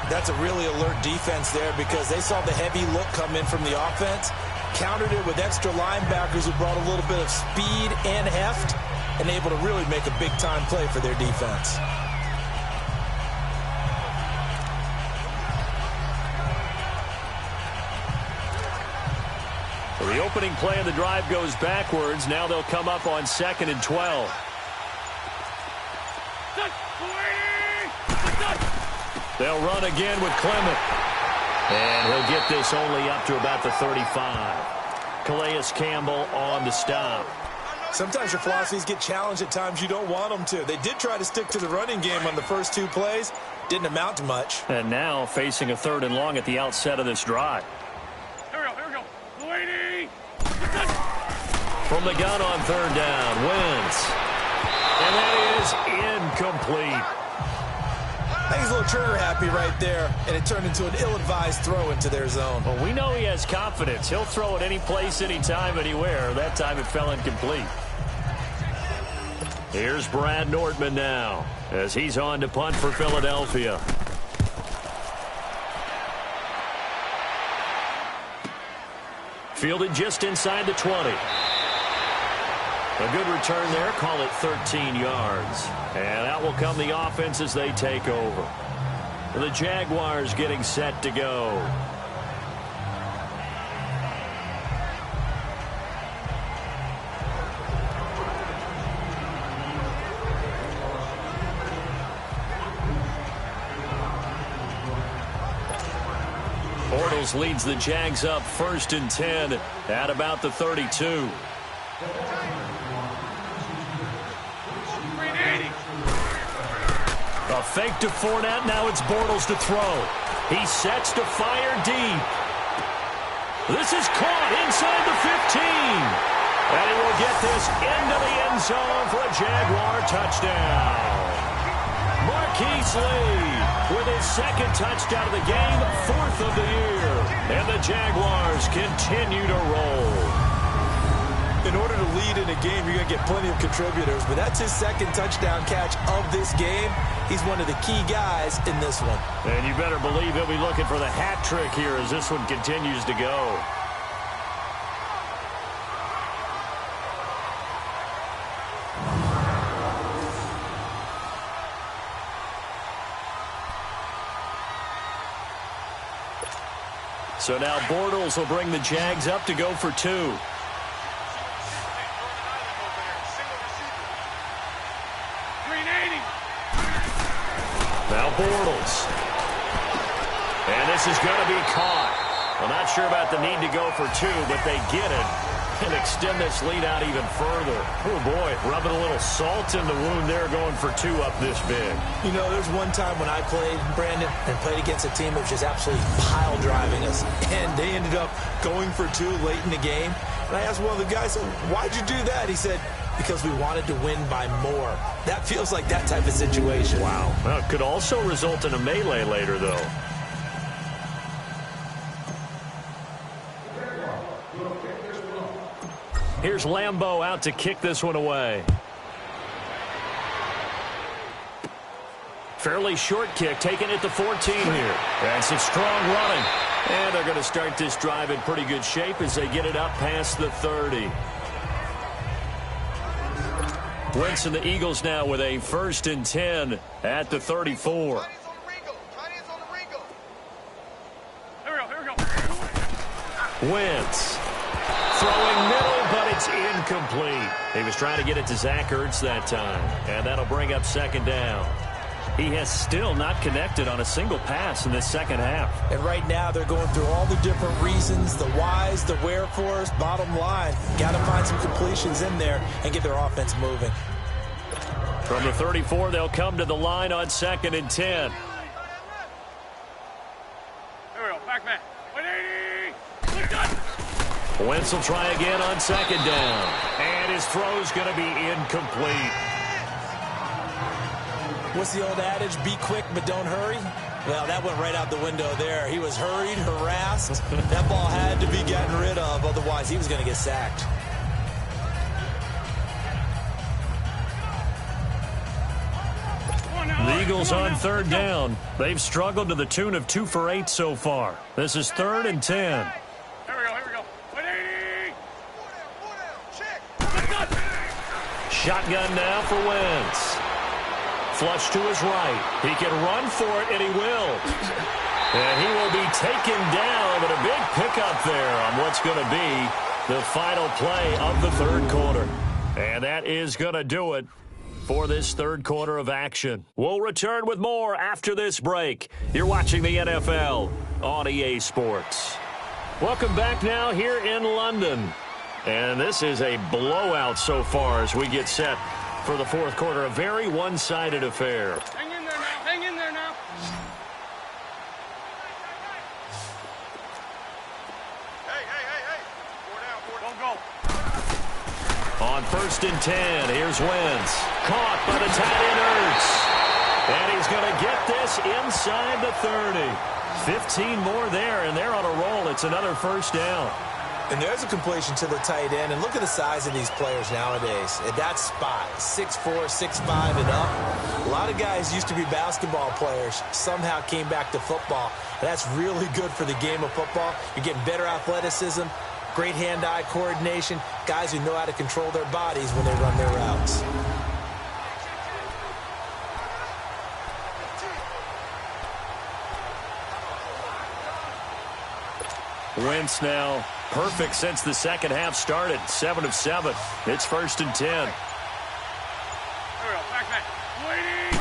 That's a really alert defense there because they saw the heavy look come in from the offense, countered it with extra linebackers who brought a little bit of speed and heft, and able to really make a big-time play for their defense. Well, the opening play of the drive goes backwards. Now they'll come up on 2nd and 12. They'll run again with Clement. And he'll get this only up to about the 35. Calais Campbell on the stop. Sometimes your philosophies get challenged at times you don't want them to. They did try to stick to the running game on the first 2 plays. Didn't amount to much. And now facing a 3rd and long at the outset of this drive. Here we go. Lady! From the gun on 3rd down, Wentz. And that is incomplete. I think he's a little trigger happy right there, and it turned into an ill-advised throw into their zone. Well, we know he has confidence. He'll throw it any place, anytime, anywhere. That time it fell incomplete. Here's Brad Nortman now as he's on to punt for Philadelphia. Fielded just inside the 20. A good return there. Call it 13 yards. And out will come the offense as they take over. The Jaguars getting set to go. Bortles leads the Jags up 1st and 10 at about the 32. A fake to Fournette. Now it's Bortles to throw. He sets to fire deep. This is caught inside the 15. And he will get this into the end zone for a Jaguar touchdown. Marquise Lee with his 2nd touchdown of the game, 4th of the year. And the Jaguars continue to roll. In order to lead in a game, you're going to get plenty of contributors, but that's his 2nd touchdown catch of this game. He's one of the key guys in this one. And you better believe he'll be looking for the hat trick here as this one continues to go. So now Bortles will bring the Jags up to go for 2. Now Bortles. And this is going to be caught. Well, not sure about the need to go for 2, but they get it and extend this lead out even further. Oh, boy, rubbing a little salt in the wound there, going for 2 up this big. You know, there's one time when I played, Brandon, and played against a team that was just absolutely pile driving us, and they ended up going for 2 late in the game. And I asked one of the guys, why'd you do that? He said, because we wanted to win by more. That feels like that type of situation. Wow. Well, it could also result in a melee later, though. Here's Lambeau out to kick this one away. Fairly short kick, taking it to 14 here. And some strong running. And they're going to start this drive in pretty good shape as they get it up past the 30. Wentz and the Eagles now with a 1st and 10 at the 34. Here we go. Wentz throwing middle, but it's incomplete. He was trying to get it to Zach Ertz that time, and that'll bring up 2nd down. He has still not connected on a single pass in this 2nd half. And right now they're going through all the different reasons, the whys, the wherefores. Bottom line, got to find some completions in there and get their offense moving. From the 34, they'll come to the line on 2nd and 10. Here we go. Back man. 180. Wentz will try again on 2nd down. And his throw's going to be incomplete. What's the old adage? Be quick, but don't hurry. Well, that went right out the window there. He was hurried, harassed. That ball had to be gotten rid of. Otherwise, he was going to get sacked. The Eagles on 3rd down. They've struggled to the tune of 2 for 8 so far. This is 3rd and 10. Here we go. 180. Shotgun now for Wentz. Flush to his right. He can run for it, and he will. And he will be taken down, but a big pickup there on what's going to be the final play of the 3rd quarter. And that is going to do it for this third quarter of action. We'll return with more after this break. You're watching the NFL on EA Sports. Welcome back now here in London. And this is a blowout so far as we get set for the fourth quarter. A very one-sided affair. Hang in there now. Hang in there now. Hey. 4 down. Go. On 1st and 10, here's Wentz. Caught by the tight end Ertz. And he's going to get this inside the 30. 15 more there, and they're on a roll. It's another first down. And there's a completion to the tight end. And look at the size of these players nowadays. At that spot, 6'4", 6'5", and up. A lot of guys used to be basketball players, somehow came back to football. And that's really good for the game of football. You're getting better athleticism, great hand-eye coordination, guys who know how to control their bodies when they run their routes. Wentz now perfect since the second half started. 7 of 7. It's 1st and 10. Here we go. Back man. Waiting.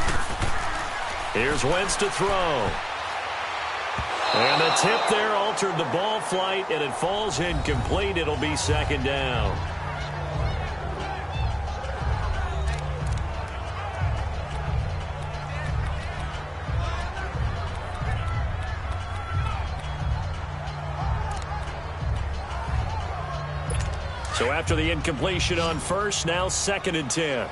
Here's Wentz to throw. And the tip there altered the ball flight, and it falls incomplete. It'll be second down. So after the incompletion on first, now 2nd and 10.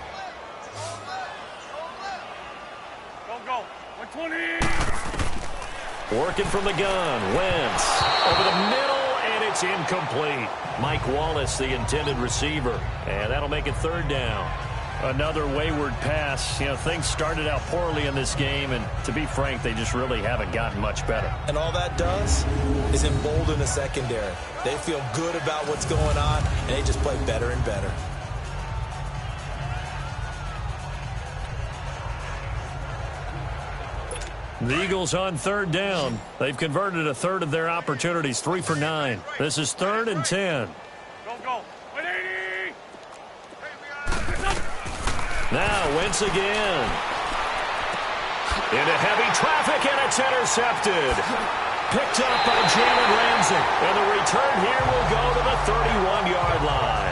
Go. 120. Working from the gun, Wentz over the middle, and it's incomplete. Mike Wallace, the intended receiver, and that'll make it 3rd down. Another wayward pass. You know, things started out poorly in this game, and to be frank, they just really haven't gotten much better. And all that does is embolden the secondary. They feel good about what's going on, and they just play better and better. The Eagles on 3rd down. They've converted a third of their opportunities, 3 for 9. This is 3rd and 10. Go. 180. Now Wentz again. Into heavy traffic, and it's intercepted. Picked up by Jalen Ramsey. And the return here will go to the 31-yard line.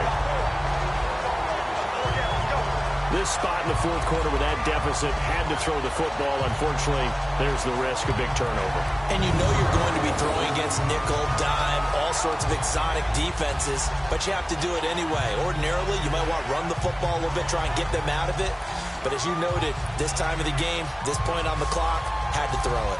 This spot in the fourth quarter with that deficit, had to throw the football. Unfortunately, there's the risk of big turnover. And you know you're going to be throwing against nickel, dime, all sorts of exotic defenses, but you have to do it anyway. Ordinarily, you might want to run the football a little bit, try and get them out of it. But as you noted, this time of the game, this point on the clock, had to throw it.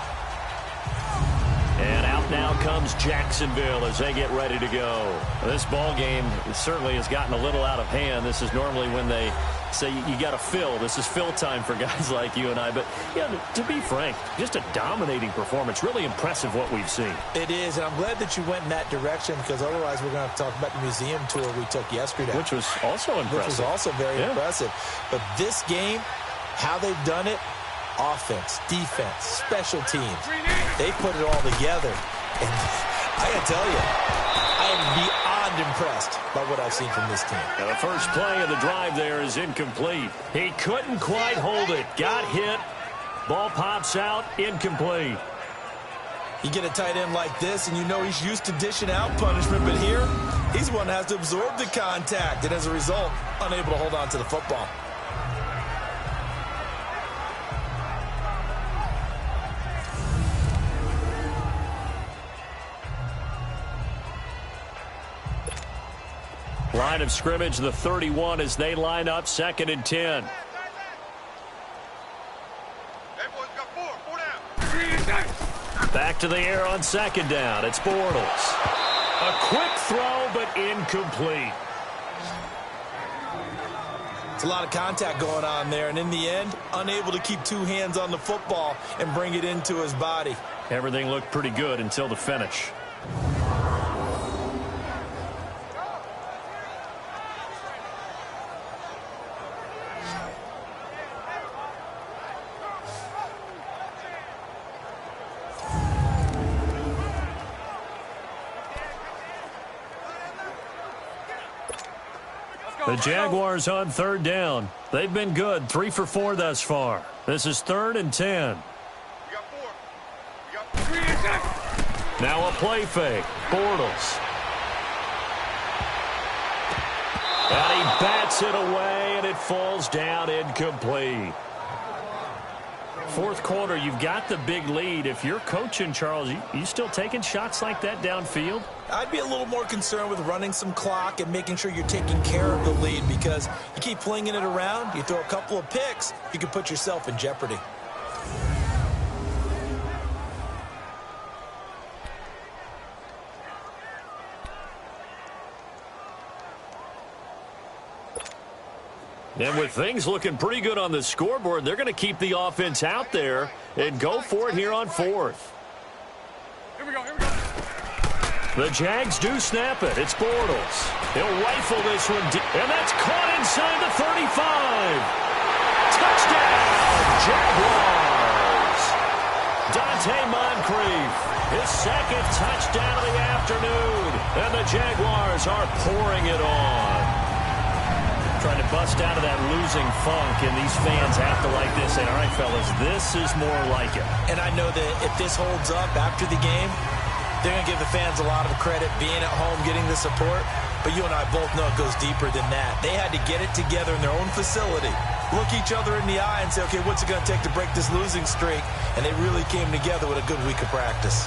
And out now comes Jacksonville as they get ready to go. This ball game certainly has gotten a little out of hand. This is normally when they say you got to fill. This is fill time for guys like you and I. But, yeah, to be frank, just a dominating performance. Really impressive what we've seen. It is, and I'm glad that you went in that direction, because otherwise we're going to have to talk about the museum tour we took yesterday. Which was also impressive. Which was also very impressive. But this game, how they've done it, offense, defense, special teams, they put it all together. And I got to tell you, I am beyond impressed by what I've seen from this team. Now the first play of the drive there is incomplete. He couldn't quite hold it. Got hit. Ball pops out. Incomplete. You get a tight end like this, and you know he's used to dishing out punishment, but here, he's the one that has to absorb the contact, and as a result, unable to hold on to the football. Line of scrimmage, the 31 as they line up, 2nd and 10. Hey, boys, got 4 down. Back to the air on 2nd down. It's Bortles. A quick throw, but incomplete. It's a lot of contact going on there, and in the end, unable to keep 2 hands on the football and bring it into his body. Everything looked pretty good until the finish. Let's go. The Jaguars on third down. They've been good, 3 for 4 thus far. This is 3rd and 10. We got 4. We got 3 inside. Now a play fake. Bortles. And he bats it away, and it falls down incomplete. Fourth quarter, you've got the big lead. If you're coaching, Charles, you still taking shots like that downfield? I'd be a little more concerned with running some clock and making sure you're taking care of the lead, because you keep flinging it around, you throw a couple of picks, you can put yourself in jeopardy. And with things looking pretty good on the scoreboard, they're going to keep the offense out there and go for it here on 4th. Here we go, here we go. The Jags do snap it. It's Bortles. He'll rifle this one deep, and that's caught inside the 35. Touchdown, Jaguars. Dante Moncrief, his second touchdown of the afternoon, and the Jaguars are pouring it on. Trying to bust out of that losing funk, and these fans have to like this. And all right, fellas, this is more like it. And I know that if this holds up after the game, they're going to give the fans a lot of credit being at home, getting the support. But you and I both know it goes deeper than that. They had to get it together in their own facility, look each other in the eye and say, okay, what's it going to take to break this losing streak? And they really came together with a good week of practice.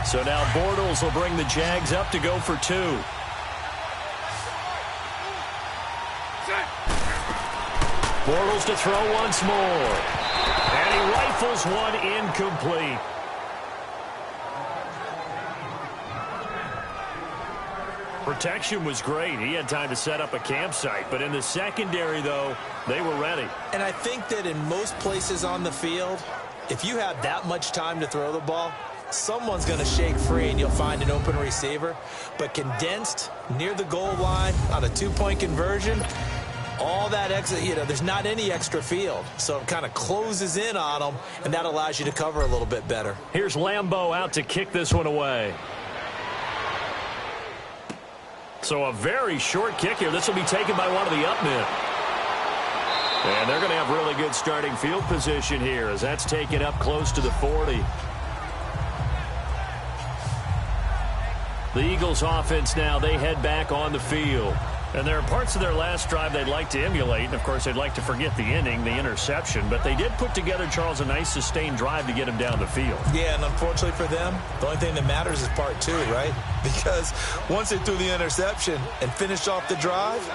So now Bortles will bring the Jags up to go for 2. Bortles to throw once more. And he rifles one incomplete. Protection was great. He had time to set up a campsite. But in the secondary, though, they were ready. And I think that in most places on the field, if you have that much time to throw the ball, someone's going to shake free and you'll find an open receiver. But condensed near the goal line on a 2-point conversion, all that extra, there's not any extra field. So it kind of closes in on them, and that allows you to cover a little bit better. Here's Lambeau out to kick this one away. So a very short kick here. This will be taken by one of the up men. And they're going to have really good starting field position here as that's taken up close to the 40. The Eagles offense now, they head back on the field. And there are parts of their last drive they'd like to emulate. And, of course, they'd like to forget the inning, the interception. But they did put together, Charles, a nice sustained drive to get him down the field. Yeah, and unfortunately for them, the only thing that matters is part 2, right? Because once they threw the interception and finished off the drive,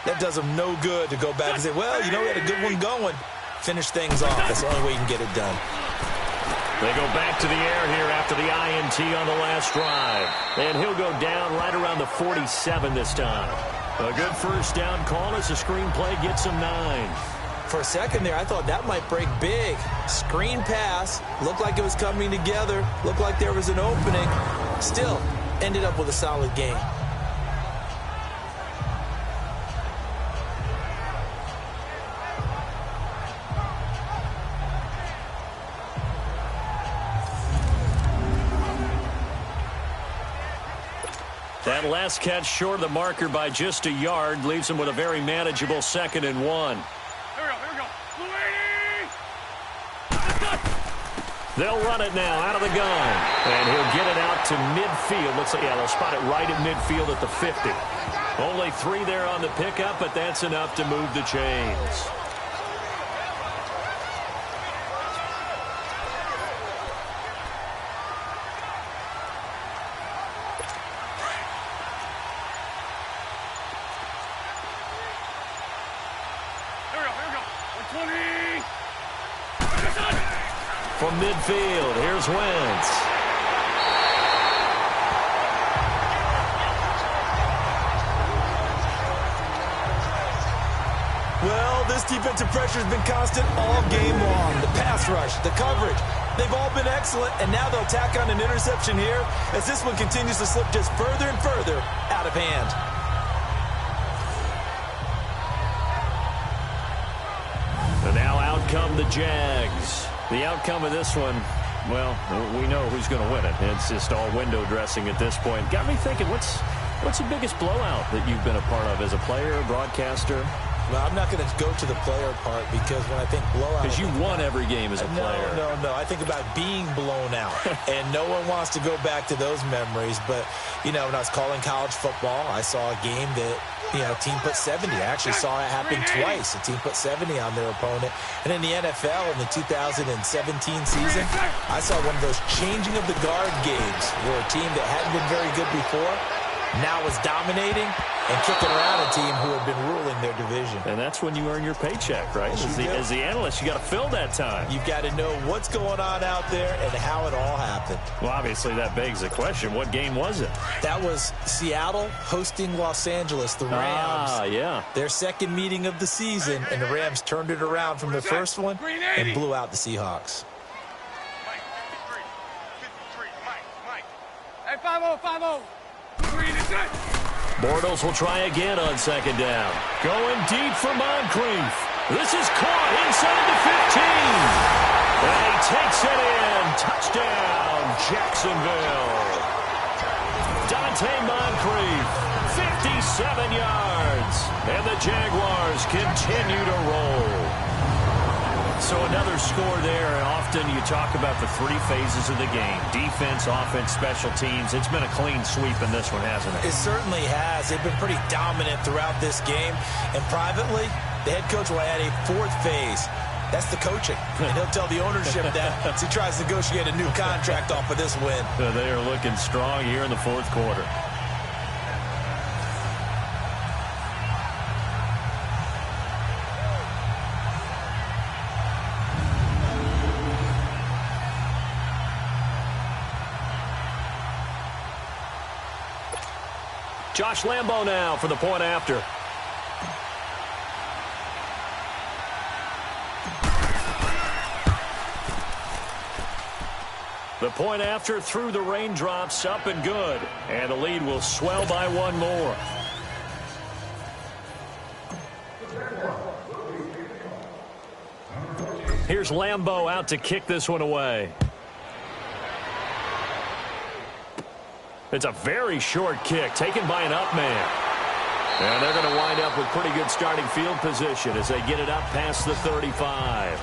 that does them no good to go back and say, well, we had a good one going. Finish things off. That's the only way you can get it done. They go back to the air here after the INT on the last drive. And he'll go down right around the 47 this time. A good first down call as the screen play gets him 9. For a second there, I thought that might break big. Screen pass. Looked like it was coming together. Looked like there was an opening. Still, ended up with a solid game. That last catch short of the marker by just a yard leaves him with a very manageable 2nd and 1. Here we go. They'll run it now out of the gun. And he'll get it out to midfield. Looks like, they'll spot it right at midfield at the 50. Only 3 there on the pickup, but that's enough to move the chains. From midfield, here's Wentz. Well, this defensive pressure has been constant all game long. The pass rush, the coverage, they've all been excellent, and now they'll tack on an interception here as this one continues to slip just further and further out of hand. And now out come the Jags. The outcome of this one, Well, we know who's going to win it. It's just all window dressing at this point. Got me thinking, what's the biggest blowout that you've been a part of as a player, broadcaster? Well, I'm not going to go to the player part because when I think blowout... Because you won every game as a player. No. I think about being blown out. And no one wants to go back to those memories. But, when I was calling college football, I saw a game that, a team put 70. I actually saw it happen twice. A team put 70 on their opponent. And in the NFL, in the 2017 season, I saw one of those changing of the guard games where a team that hadn't been very good before now is dominating and kicking around a team who had been ruling their division. And that's when you earn your paycheck, right? As the analyst, you got to fill that time. You've got to know what's going on out there and how it all happened. Well, obviously, that begs the question, what game was it? That was Seattle hosting Los Angeles, the Rams. Yeah. Their second meeting of the season, and the Rams turned it around from the first one and blew out the Seahawks. Hey, 5-0. Bortles will try again on second down. Going deep for Moncrief. This is caught inside the 15. And he takes it in. Touchdown, Jacksonville. Dante Moncrief, 57 yards. And the Jaguars continue to roll. So another score there, and often you talk about the three phases of the game. Defense, offense, special teams. It's been a clean sweep in this one, hasn't it? It certainly has. They've been pretty dominant throughout this game. And privately, the head coach will add a fourth phase. That's the coaching. And he'll tell the ownership that as he tries to negotiate a new contract off of this win. They are looking strong here in the fourth quarter. Josh Lambo now for the point after. The point after through the raindrops, up and good. And the lead will swell by one more. Here's Lambo out to kick this one away. It's a very short kick taken by an up man. And they're going to wind up with pretty good starting field position as they get it up past the 35.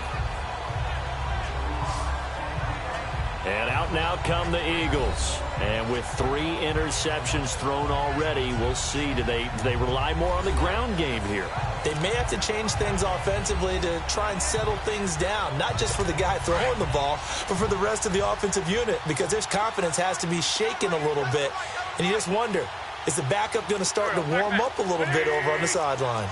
And out now come the Eagles. And with 3 interceptions thrown already, we'll see. Do they rely more on the ground game here? They may have to change things offensively to try and settle things down, not just for the guy throwing the ball, but for the rest of the offensive unit, because their confidence has to be shaken a little bit. And you just wonder, is the backup going to start to warm up a little bit over on the sideline?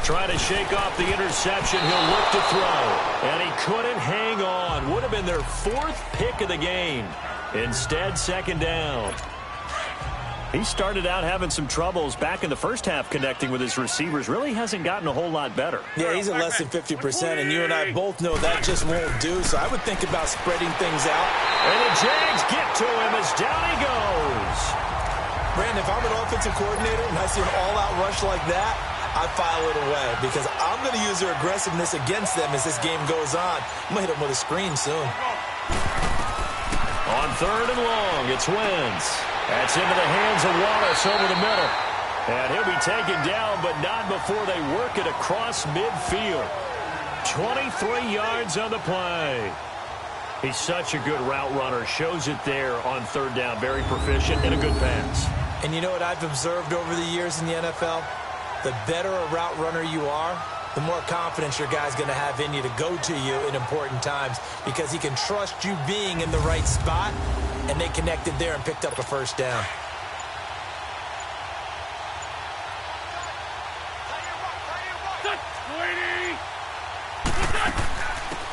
Trying to shake off the interception. He'll look to throw. And he couldn't hang on. Would have been their 4th pick of the game. Instead, second down. He started out having some troubles back in the first half connecting with his receivers. Really hasn't gotten a whole lot better. Yeah, he's at less than 50%, and you and I both know that just won't do. So I would think about spreading things out. And the Jags get to him as down he goes. Brandon, if I'm an offensive coordinator and I see an all-out rush like that, I file it away because I'm going to use their aggressiveness against them as this game goes on. I'm going to hit them with a screen soon. On third and long, it's Wentz. That's into the hands of Wallace over the middle. And he'll be taken down, but not before they work it across midfield. 23 yards on the play. He's such a good route runner. Shows it there on third down. Very proficient and a good pass. And you know what I've observed over the years in the NFL? The better a route runner you are, the more confidence your guy's going to have in you to go to you in important times because he can trust you being in the right spot, and they connected there and picked up a first down.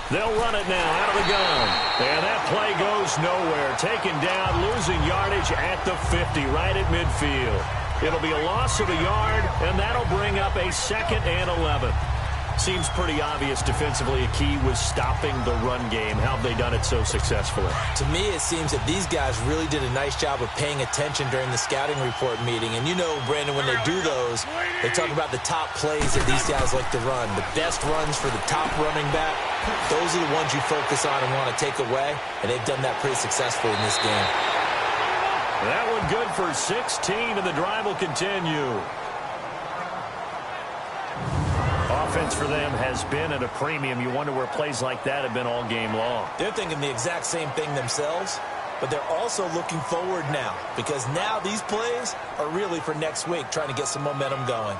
They'll run it now out of the gun. And that play goes nowhere. Taken down, losing yardage at the 50, right at midfield. It'll be a loss of a yard, and that'll bring up a 2nd and 11. Seems pretty obvious defensively a key was stopping the run game. How have they done it so successfully? To me, it seems that these guys really did a nice job of paying attention during the scouting report meeting. And you know, Brandon, when they do those, they talk about the top plays that these guys like to run. The best runs for the top running back, those are the ones you focus on and want to take away. And they've done that pretty successfully in this game. That one good for 16, and the drive will continue. Offense for them has been at a premium. You wonder where plays like that have been all game long. They're thinking the exact same thing themselves, but they're also looking forward now because now these plays are really for next week, trying to get some momentum going.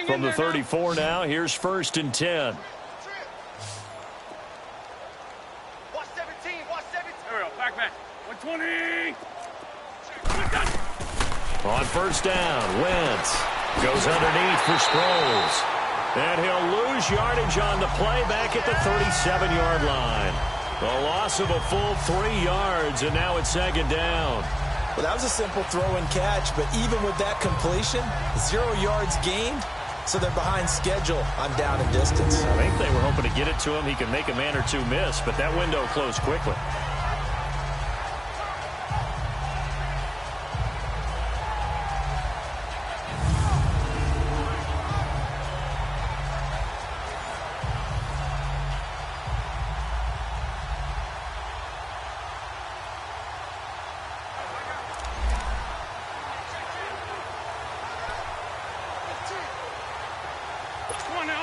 From the 34 now, here's 1st and 10. Watch 17, watch 17. There we go, back. 120. On 1st down, Wentz goes underneath for Sproles. And he'll lose yardage on the play back at the 37-yard line. A loss of a full 3 yards, and now it's 2nd down. Well, that was a simple throw and catch, but even with that completion, 0 yards gained, so they're behind schedule on down and distance. I think they were hoping to get it to him. He can make a man or two miss, but that window closed quickly.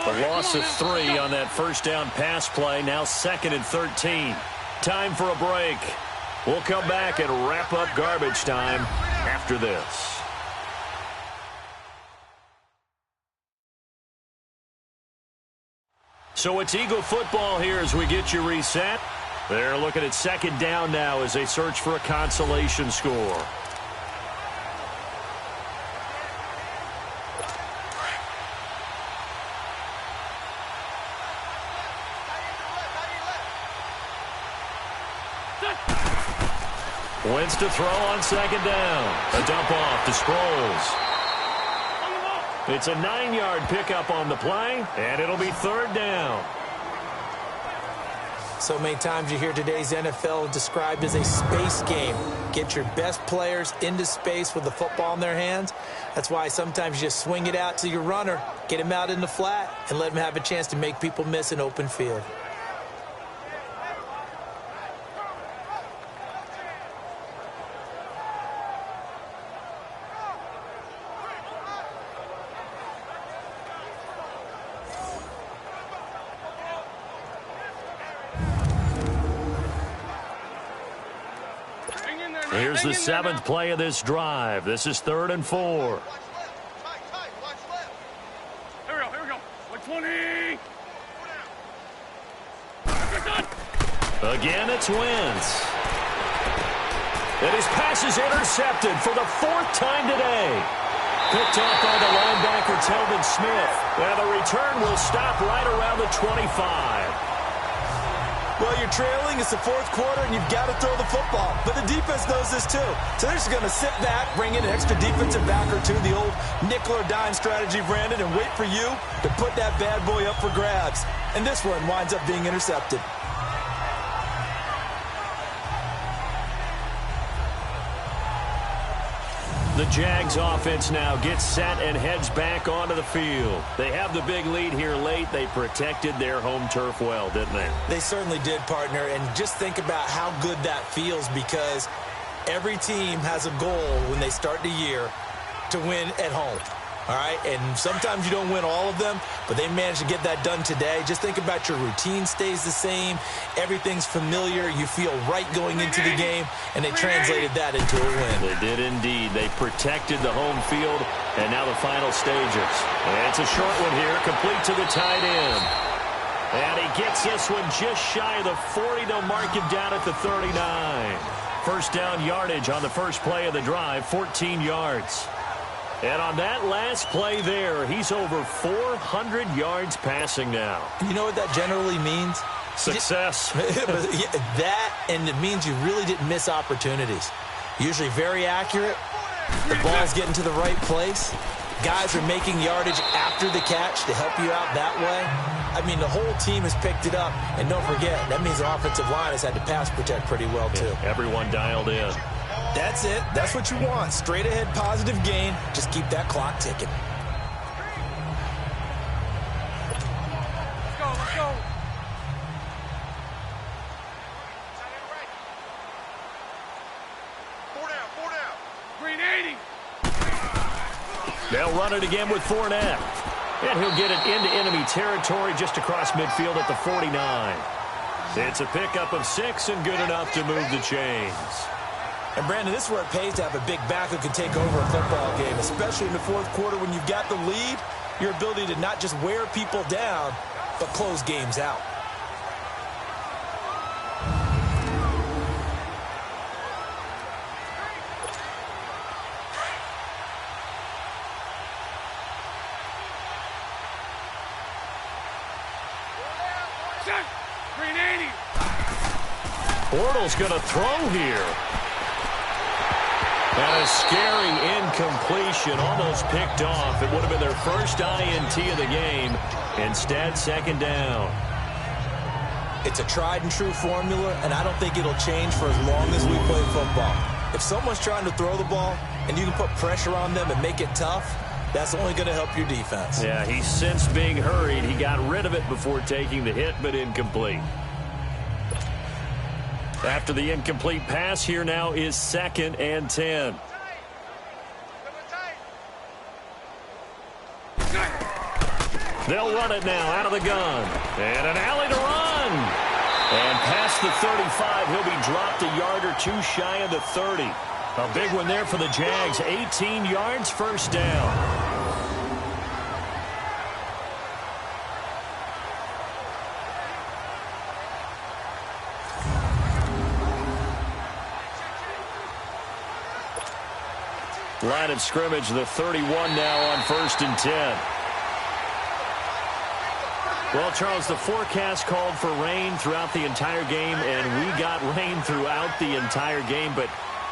A loss of 3 on that 1st down pass play. Now 2nd and 13. Time for a break. We'll come back and wrap up garbage time after this. So it's Eagle football here as we get you reset. They're looking at 2nd down now as they search for a consolation score. Wentz to throw on 2nd down. A dump off to Sproles. It's a 9-yard pickup on the play, and it'll be 3rd down. So many times you hear today's NFL described as a space game. Get your best players into space with the football in their hands. That's why sometimes you just swing it out to your runner, get him out in the flat, and let him have a chance to make people miss an open field. Here's the 7th play of this drive. This is 3rd and 4. Here we go. 120. Again, it's Wentz. And his pass is intercepted for the 4th time today. Picked off by the linebacker, Telvin Smith. And the return will stop right around the 25. Well, you're trailing. It's the 4th quarter, and you've got to throw the football. But the defense knows this, too. So they're just going to sit back, bring in an extra defensive back or two, the old nickel or dime strategy, Brandon, and wait for you to put that bad boy up for grabs. And this one winds up being intercepted. The Jags offense now gets set and heads back onto the field. They have the big lead here late. They protected their home turf well, didn't they? They certainly did, partner. And just think about how good that feels, because every team has a goal when they start the year to win at home. All right, and sometimes you don't win all of them, but they managed to get that done today. Just think about your routine stays the same. Everything's familiar. You feel right going into the game, and they translated that into a win. They did indeed. They protected the home field, and now the final stages. And it's a short one here, complete to the tight end. And he gets this one just shy of the 40. They'll mark him down at the 39. First down yardage on the first play of the drive, 14 yards. And on that last play there, he's over 400 yards passing now. You know what that generally means? Success. That, and it means you really didn't miss opportunities. Usually very accurate. The ball's getting to the right place. Guys are making yardage after the catch to help you out that way. I mean, the whole team has picked it up. And don't forget, that means the offensive line has had to pass protect pretty well, too. Yeah, everyone dialed in. That's it. That's what you want. Straight ahead positive gain. Just keep that clock ticking. Let's go, let's go. Four down. Green 80. They'll run it again with Fournette. And he'll get it into enemy territory just across midfield at the 49. It's a pickup of 6 and good enough to move the chains. And, Brandon, this is where it pays to have a big back who can take over a football game, especially in the fourth quarter when you've got the lead, your ability to not just wear people down, but close games out. Green 80. Bortles going to throw here. And a scary incompletion, almost picked off. It would have been their first INT of the game. Instead, second down. It's a tried and true formula, and I don't think it'll change for as long as we play football. If someone's trying to throw the ball and you can put pressure on them and make it tough, that's only going to help your defense. Yeah, he sensed being hurried. He got rid of it before taking the hit, but incomplete. After the incomplete pass, here now is 2nd and 10. They'll run it now out of the gun. And an alley to run. And past the 35, he'll be dropped a yard or two shy of the 30. A big one there for the Jags. 18 yards, first down. Line of scrimmage, the 31 now on 1st and 10. Well, Charles, the forecast called for rain throughout the entire game, and we got rain throughout the entire game. But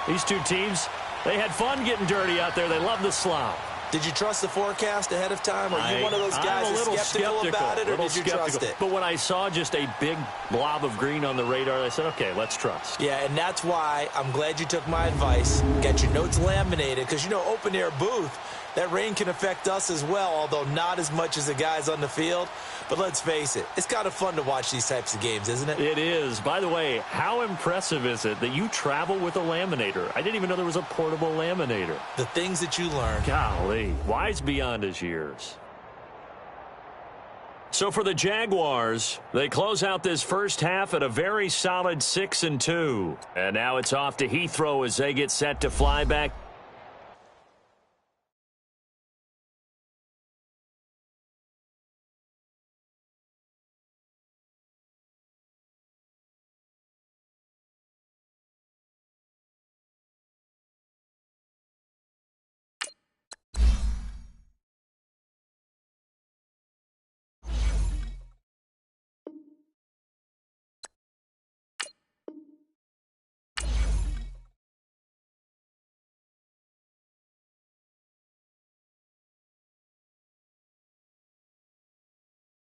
these two teams, they had fun getting dirty out there. They love the slop. Did you trust the forecast ahead of time? Or are you one of those guys that's skeptical about it, or did you trust it? But when I saw just a big blob of green on the radar, I said, okay, let's trust. Yeah, and that's why I'm glad you took my advice. Get your notes laminated, because, you know, open-air booth, that rain can affect us as well, although not as much as the guys on the field. But let's face it, it's kind of fun to watch these types of games, isn't it? It is. By the way, how impressive is it that you travel with a laminator? I didn't even know there was a portable laminator. The things that you learn. Golly, wise beyond his years. So for the Jaguars, they close out this first half at a very solid 6-2. And now it's off to Heathrow as they get set to fly back